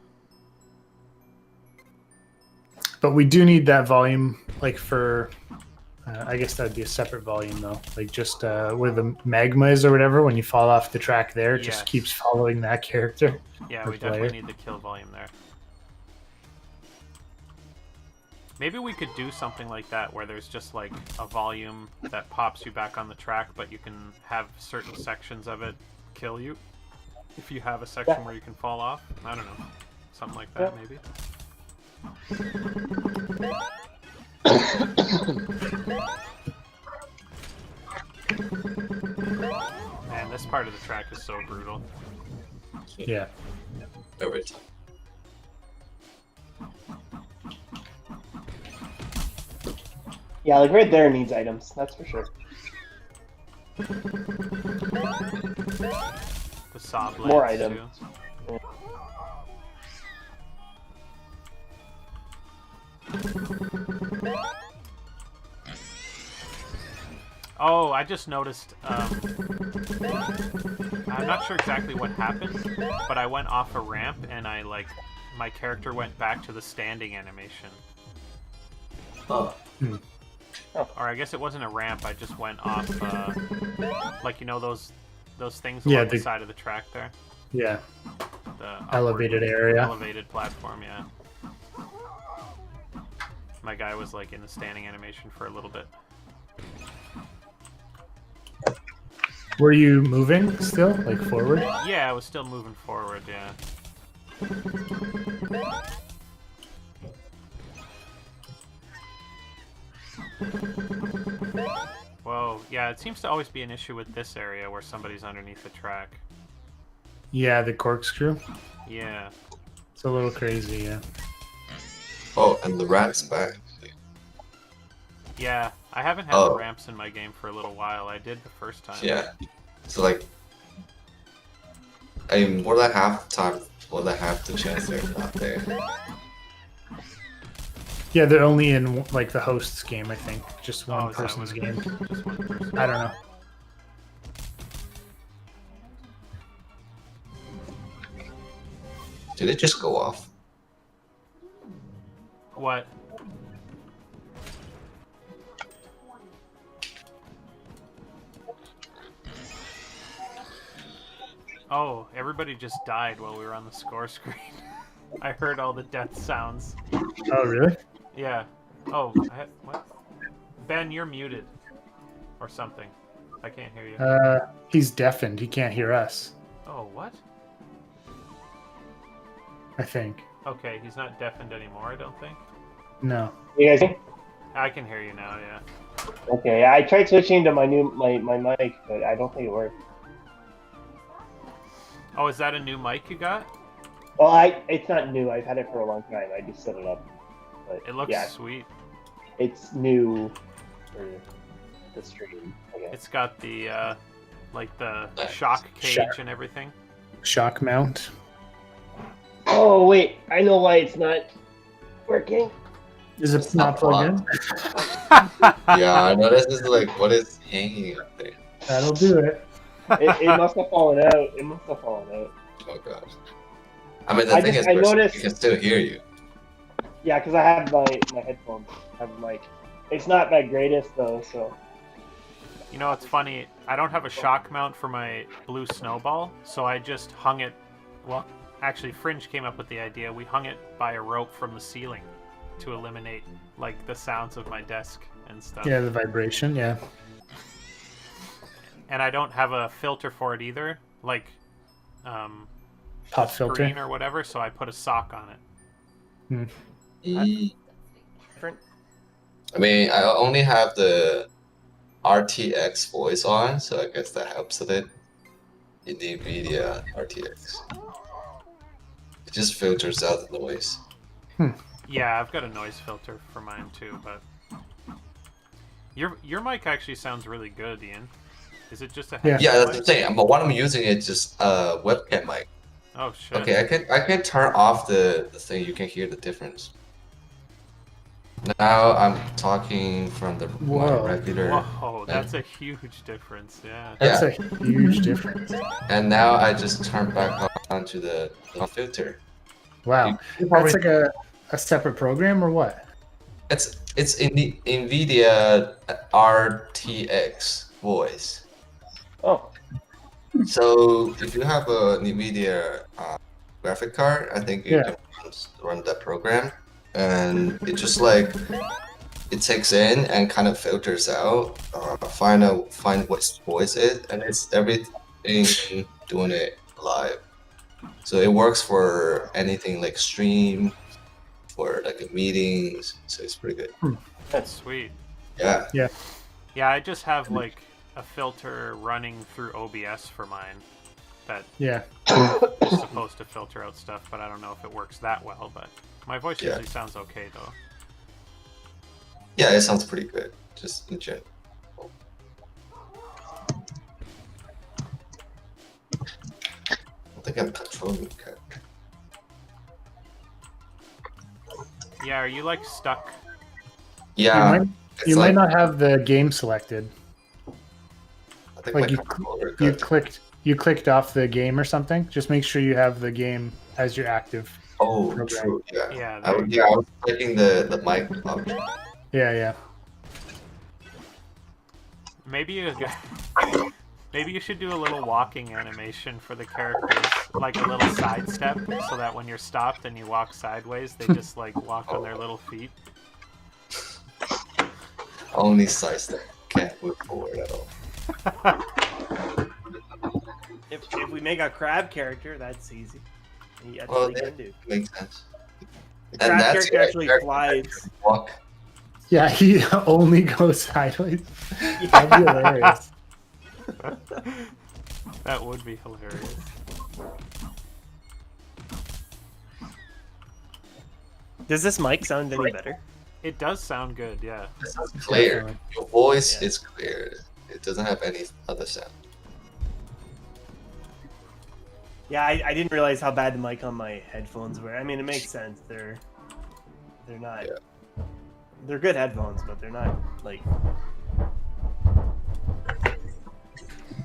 But we do need that volume, like for. I guess that'd be a separate volume though, like just where the magma is or whatever. When you fall off the track, there it just keeps following that character. Yeah, we definitely need the kill volume there. Maybe we could do something like that where there's just like a volume that pops you back on the track, but you can have certain sections of it kill you. If you have a section where you can fall off. I don't know. Something like that, maybe. Man, this part of the track is so brutal. Yeah. Every time. Yeah, like right there needs items, that's for sure. The saw blades, more items. Too. Oh, I just noticed, I'm not sure exactly what happened, but I went off a ramp and my character went back to the standing animation. Oh. Or I guess it wasn't a ramp, I just went off, like, you know those things along the side of the track there? Yeah. The elevated area. Elevated platform, yeah. My guy was, like, in the standing animation for a little bit. Were you moving still, like forward? Yeah, I was still moving forward, yeah. Whoa, yeah, it seems to always be an issue with this area where somebody's underneath the track. Yeah, the corkscrew. Yeah. It's a little crazy, yeah. Oh, and the ramp's back. Yeah, I haven't had the ramps in my game for a little while. I did the first time. Yeah. So, like, I mean, more than half the chance they're not there. Yeah, they're only in, like, the host's game, I think. Just one person's what game. Just one person. I don't know. Did it just go off? What? Oh, everybody just died while we were on the score screen. I heard all the death sounds. Oh, really? Yeah. Oh, what? Ben, you're muted. Or something. I can't hear you. He's deafened. He can't hear us, Oh, what? I think. Okay, he's not deafened anymore, I don't think. No. You guys hear? I can hear you now, yeah. Okay, I tried switching to my mic, but I don't think it worked. Oh, is that a new mic you got? Well, it's not new. I've had it for a long time. I just set it up. But It looks yeah, sweet. it's new for the stream, I guess. It's got the, like the shock cage and everything. Shock mount. Oh, wait. I know why it's not working. Is it not plugged in? Yeah, I know this is like, what is hanging up there? That'll do it. It must have fallen out. It must have fallen out. Oh gosh. I mean, the thing is, I we noticed. can still hear you. Yeah, because I have my headphones. I have a mic. It's not that greatest though, so. You know, it's funny. I don't have a shock mount for my blue snowball, so I just hung it. Well, actually, Fringe came up with the idea. We hung it by a rope from the ceiling to eliminate like the sounds of my desk and stuff. Yeah, the vibration. Yeah. And I don't have a filter for it either, like Pop screen filter. or whatever. So I put a sock on it. Different. I mean, I only have the RTX voice on, so I guess that helps a bit. In the NVIDIA RTX, it just filters out the noise. Yeah, I've got a noise filter for mine too, but your mic actually sounds really good, Ian. Is it just a headset Yeah, that's mic? the thing. But what I'm using is just a webcam mic. Oh shit. Okay, I can turn off the thing. You can hear the difference. Now I'm talking from my Whoa. regular. Whoa, that's a huge difference. Yeah. That's a huge difference. And now I just turn back on to the filter. Wow. You That's probably- like a separate program or what? It's in the NVIDIA RTX voice. Oh. So if you have a NVIDIA graphic card, I think you can run that program, and it just like it takes in and kind of filters out, find what voice it, and it's everything doing it live. So it works for anything like stream, for like meetings. So it's pretty good. That's sweet. Yeah. Yeah, I just have like a filter running through OBS for mine that Yeah. is supposed to filter out stuff, but I don't know if it works that well. But my voice usually sounds okay though. Yeah, it sounds pretty good, just in general. I think I'm controlling the character. Yeah, are you like stuck? Yeah. You might not have the game selected. I think Like my you, controller you got- clicked off the game or something. Just make sure you have the game as your active. Oh, program. true. Yeah. Yeah, I was clicking the mic option. Yeah. Maybe you should do a little walking animation for the characters, like a little sidestep, so that when you're stopped and you walk sideways, they just like walk on their little feet. Only size that can't move forward at all. If we make a crab character, that's easy. That's Well, all you yeah, can do. makes sense. The crab character actually flies. Walk. Yeah, he only goes sideways. That'd be hilarious. That would be hilarious. Does this mic sound any better? It does sound good, yeah. It sounds clear. Definitely. Your voice Yeah. is clear. It doesn't have any other sound. Yeah, I didn't realize how bad the mic on my headphones were. I mean, it makes sense. They're not. Yeah. They're good headphones, but they're not like.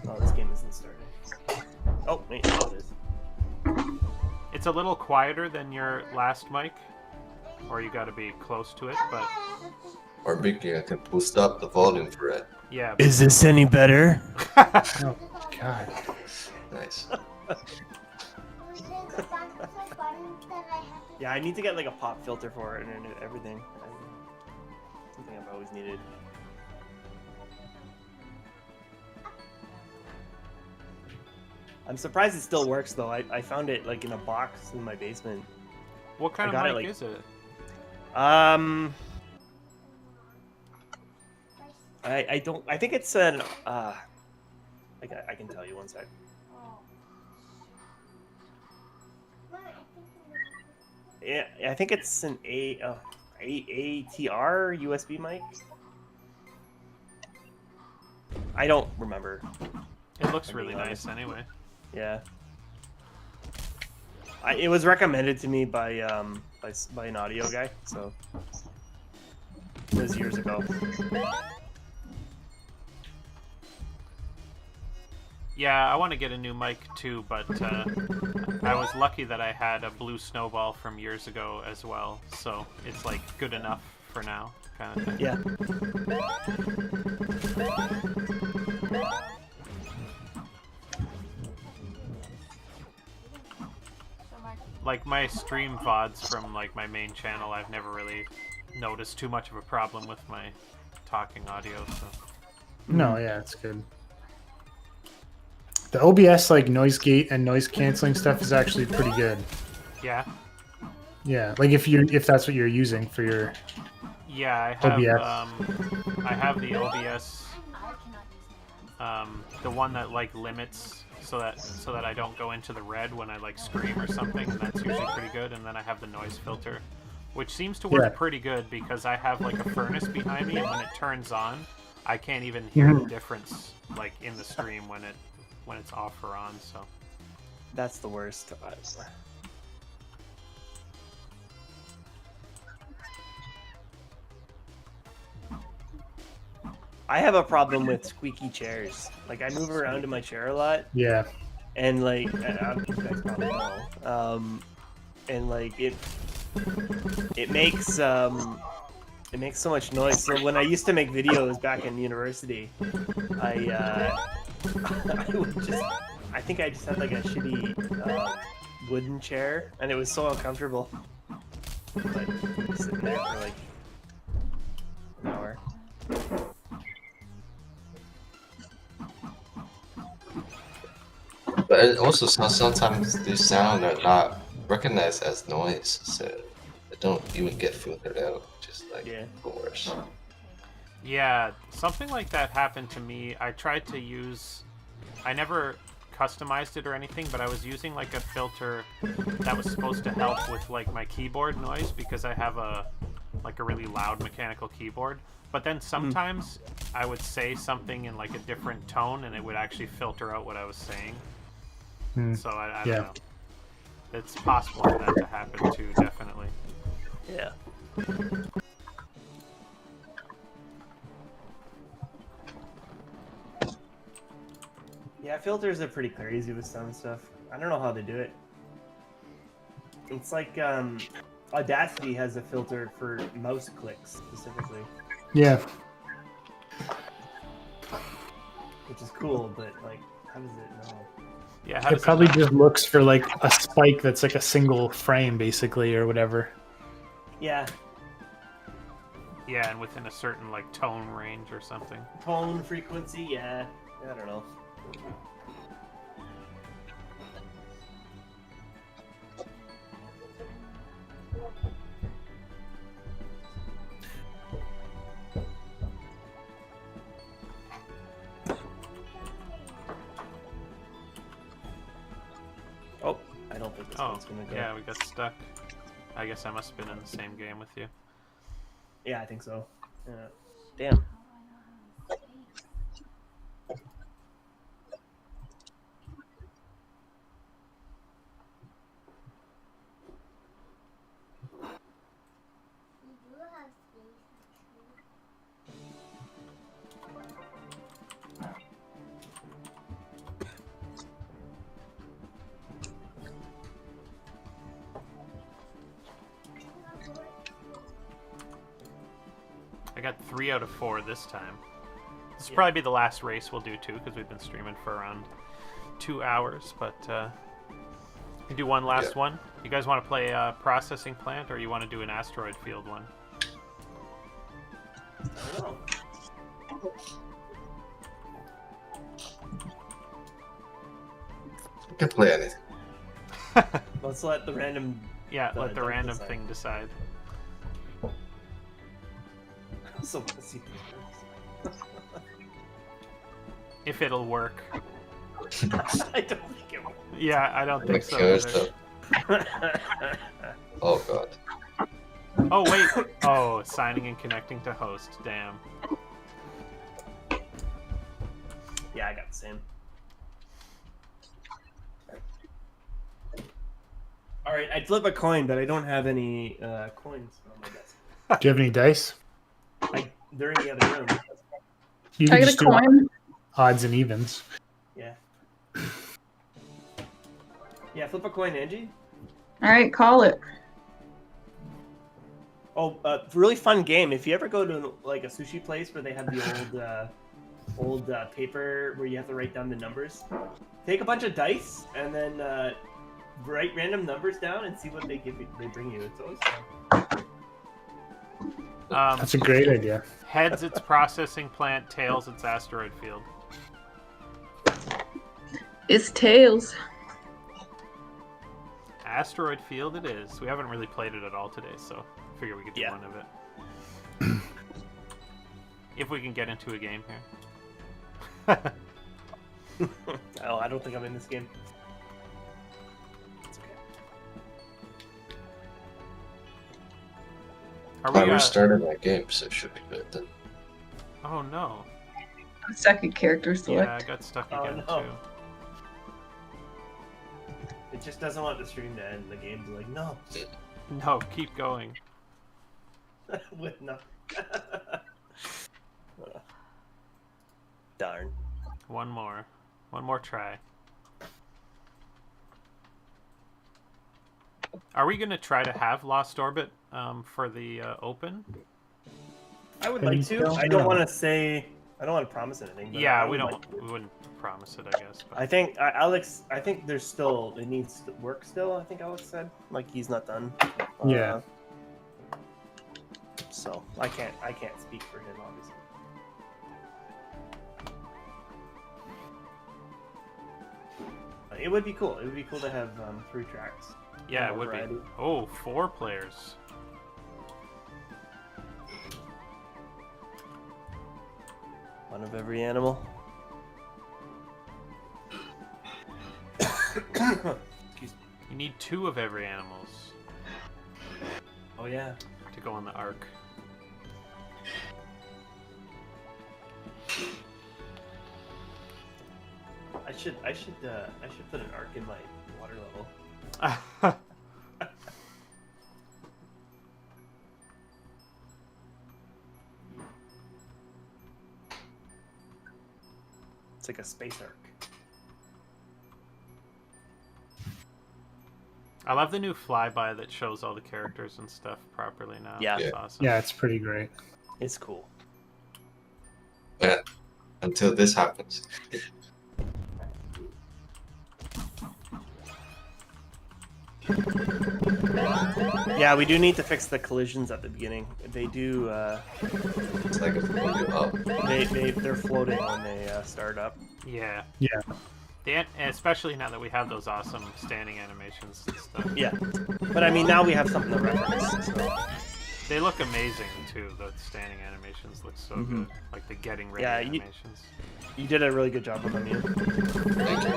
Oh, this game isn't starting. Oh wait, no, it is. It's a little quieter than your last mic, or you gotta be close to it, but Or maybe I can boost up the volume for it. yeah. Is this any better? Oh God. Nice. Yeah, I need to get like a pop filter for it and everything. Something I've always needed. I'm surprised it still works though. I found it like in a box in my basement. What kind I of got mic it, like- is it? I don't. I think it's an. I can tell you one sec. Yeah, I think it's an ATR USB mic. I don't remember. It looks I'm really being nice honest. anyway. Yeah. It was recommended to me by an audio guy, so it was years ago. Yeah, I want to get a new mic too, but I was lucky that I had a blue snowball from years ago as well, so it's like good enough for now, kind of thing. Yeah. Like my stream VODs from like my main channel, I've never really noticed too much of a problem with my talking audio. So No, yeah, it's good. The OBS like noise gate and noise canceling stuff is actually pretty good. yeah, Yeah, like if that's what you're using for your yeah, I have OBS. I have the OBS, the one that like limits so that I don't go into the red when I like scream or something, and that's usually pretty good. And then I have the noise filter, which seems to work pretty good because I have like a furnace behind me, and when it turns on, I can't even hear the difference like in the stream when it's off or on. So That's the worst. I have a problem with squeaky chairs. Like, I move around in my chair a lot, Yeah. and like, you guys probably know, and like it makes so much noise. So when I used to make videos back in university, I think I just had like a shitty wooden chair, and it was so uncomfortable. But sitting there for like an hour. But it also sometimes these sound are not recognized as noise, so they don't even get filtered out. Just like worse. yeah, something like that happened to me. I tried to use, I never customized it or anything, but I was using like a filter that was supposed to help with like my keyboard noise because I have a really loud mechanical keyboard. But then sometimes I would say something in like a different tone and it would actually filter out what I was saying. So I don't know. It's possible for that to happen too, definitely. Yeah. Yeah, filters are pretty crazy with some stuff. I don't know how they do it. It's like Audacity has a filter for mouse clicks specifically. Yeah. Which is cool, but like, how does it know? Yeah, how It does probably know? just looks for like a spike that's like a single frame basically or whatever. Yeah. Yeah, and within a certain like tone range or something. Tone frequency, yeah. I don't know. Oh, I don't think this one's gonna go. Yeah, we got stuck. I guess I must have been in the same game with you. Yeah, I think so. Damn. I got 3 out of 4 this time. This will probably be the last race we'll do too, because we've been streaming for around 2 hours. But we do one last one. You guys want to play Processing Plant, or you want to do an Asteroid Field one? You can play anything. Let's let the random. Yeah, let the random decide. thing decide. So let's see. If it'll work. I don't think it will. Yeah, I don't think so. Stuff. Either. Oh god. Oh wait. Oh, signing and connecting to host. Damn. Yeah, I got the same. All right, I'd flip a coin, but I don't have any coins on my desk. Do you have any dice? They're in the other room. You Can I can get just a do coin? odds and evens. Yeah. Yeah, flip a coin, Angie. All right, call it. Oh, really fun game. If you ever go to like a sushi place where they have the old paper where you have to write down the numbers, take a bunch of dice and then write random numbers down and see what they bring you. It's always fun. That's a great idea. Heads, its processing plant. Tails, its asteroid field. It's tails. Asteroid field it is. We haven't really played it at all today, so I figure we could do one of it. If we can get into a game here. Oh, I don't think I'm in this game. It's okay. Are I we, restarted my game, so it should be good then. Oh no. Second character Yeah, select. I got stuck Oh, again no. too. It just doesn't want the stream to end. The game's like, no. No, keep going. With no. Darn. One more try. Are we gonna try to have Lost Orbit for the Open? I would I like think to. so. I don't want to say. I don't want to promise anything. But Yeah, I we would don't. like to. We wouldn't promise it, I guess. But... I think Alex. I think there's still. It needs work still. I think Alex said. Like he's not done. Yeah. So I can't speak for him, obviously. It would be cool. It would be cool to have 3 tracks. Yeah, it More would be. variety. Oh, 4 players. One of every animal. Excuse me. You need 2 of every animals Oh yeah. to go on the arc. I should put an arc in my water level. It's like a space arc. I love the new flyby that shows all the characters and stuff properly now. Yeah. It's awesome. Yeah, it's pretty great. It's cool. Yeah, until this happens. Yeah, we do need to fix the collisions at the beginning. They do. It's like it's going up. They're floating when they start up. Yeah. Yeah. Especially now that we have those awesome standing animations and stuff. Yeah, but I mean now we have something to reference. So. They look amazing too. The standing animations look so Mhm. good. Like the getting ready Yeah, animations. You did a really good job with them, you. Thank you.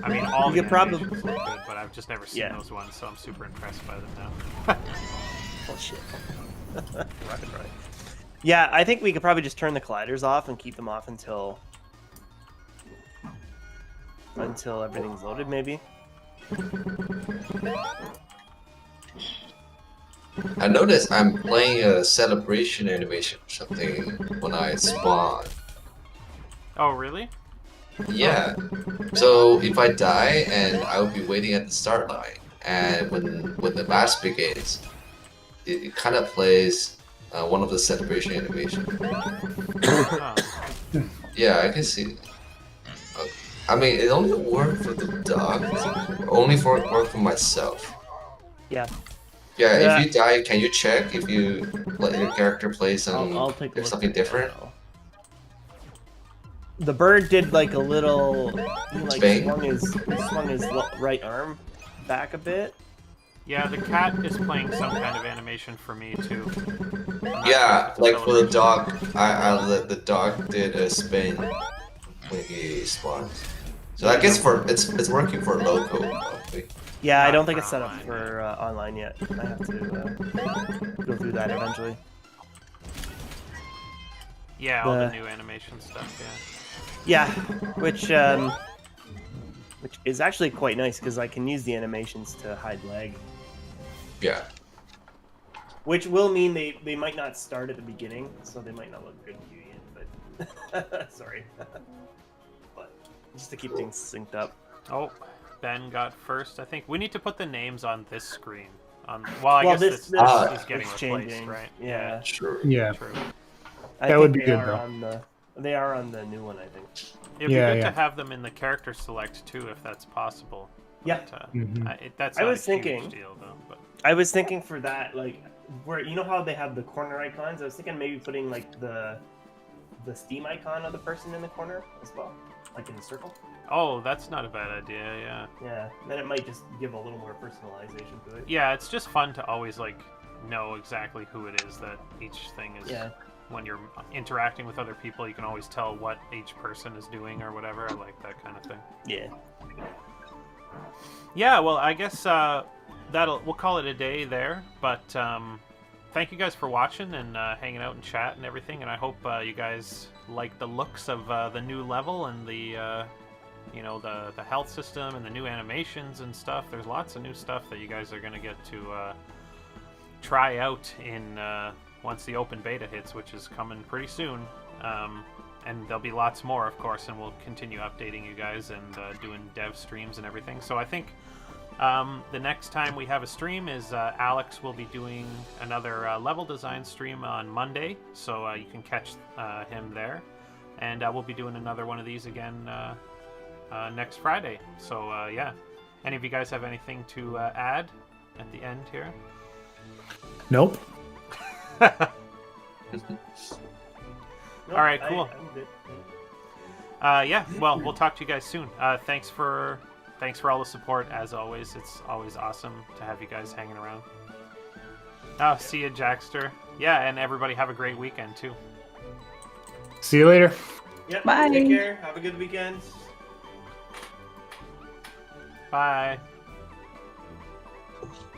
I mean, all You the could probably- animations look good, but I've just never seen Yeah. those ones, so I'm super impressed by them now. Oh shit. Rocket ride. Yeah, I think we could probably just turn the colliders off and keep them off until everything's loaded, maybe. I noticed I'm playing a celebration animation or something when I spawn. Oh, really? Yeah. So if I die, and I will be waiting at the start line, and when the match begins, it kind of plays one of the celebration animations. Huh. Yeah, I can see. I mean, it only worked for the dog. Only worked for myself. Yeah. Yeah, Yeah. if you die, can you check if you let your character play some I'll take a if look something at it different? now. The bird did like a little, he like Spin? swung his right arm back a bit. Yeah, the cat is playing some kind of animation for me too. I'm not sure Yeah, if it's a like for the celebration. dog, the dog did a spin when he spawned. So I guess it's working for local probably. Yeah, I Not don't think for it's set up online, for online yet. I have to go through that eventually. Yeah, all the the- new animation stuff. Yeah. Yeah, which is actually quite nice because I can use the animations to hide lag. Yeah. Which will mean they might not start at the beginning, so they might not look good to you yet. But Sorry. But just to keep things synced up. Oh, Ben got first. I think we need to put the names on this screen. Well, I guess this is getting is replaced, changing. right? Yeah. Sure. Yeah. True. That would be good, though. They are on the new one, I think. It'd be Yeah, good yeah. to have them in the character select too, if that's possible. Yeah. But, Mhm. that's I not was a thinking- huge deal though. But I was thinking for that, like, where you know how they have the corner icons. I was thinking maybe putting like the Steam icon of the person in the corner as well, like in the circle. oh, that's not a bad idea. Yeah. Yeah. Then it might just give a little more personalization to it. Yeah, it's just fun to always like know exactly who it is that each thing is. Yeah. When you're interacting with other people, you can always tell what each person is doing or whatever. I like that kind of thing. Yeah. Yeah, well, I guess we'll call it a day there. But thank you guys for watching and hanging out and chat and everything. And I hope you guys like the looks of the new level and the the health system and the new animations and stuff. There's lots of new stuff that you guys are gonna get to try out in once the open beta hits, which is coming pretty soon. And there'll be lots more, of course, and we'll continue updating you guys and doing dev streams and everything. So I think the next time we have a stream is Alex will be doing another level design stream on Monday, so you can catch him there. And we'll be doing another one of these again next Friday. So yeah, any of you guys have anything to add at the end here? Nope. Nope, All right, cool. I'm good. Yeah, well, we'll talk to you guys soon. Thanks for all the support as always. It's always awesome to have you guys hanging around. Oh, see you, Jackster. Yeah, and everybody have a great weekend too. See you later. Yep. Bye. Take care. Have a good weekend. Bye.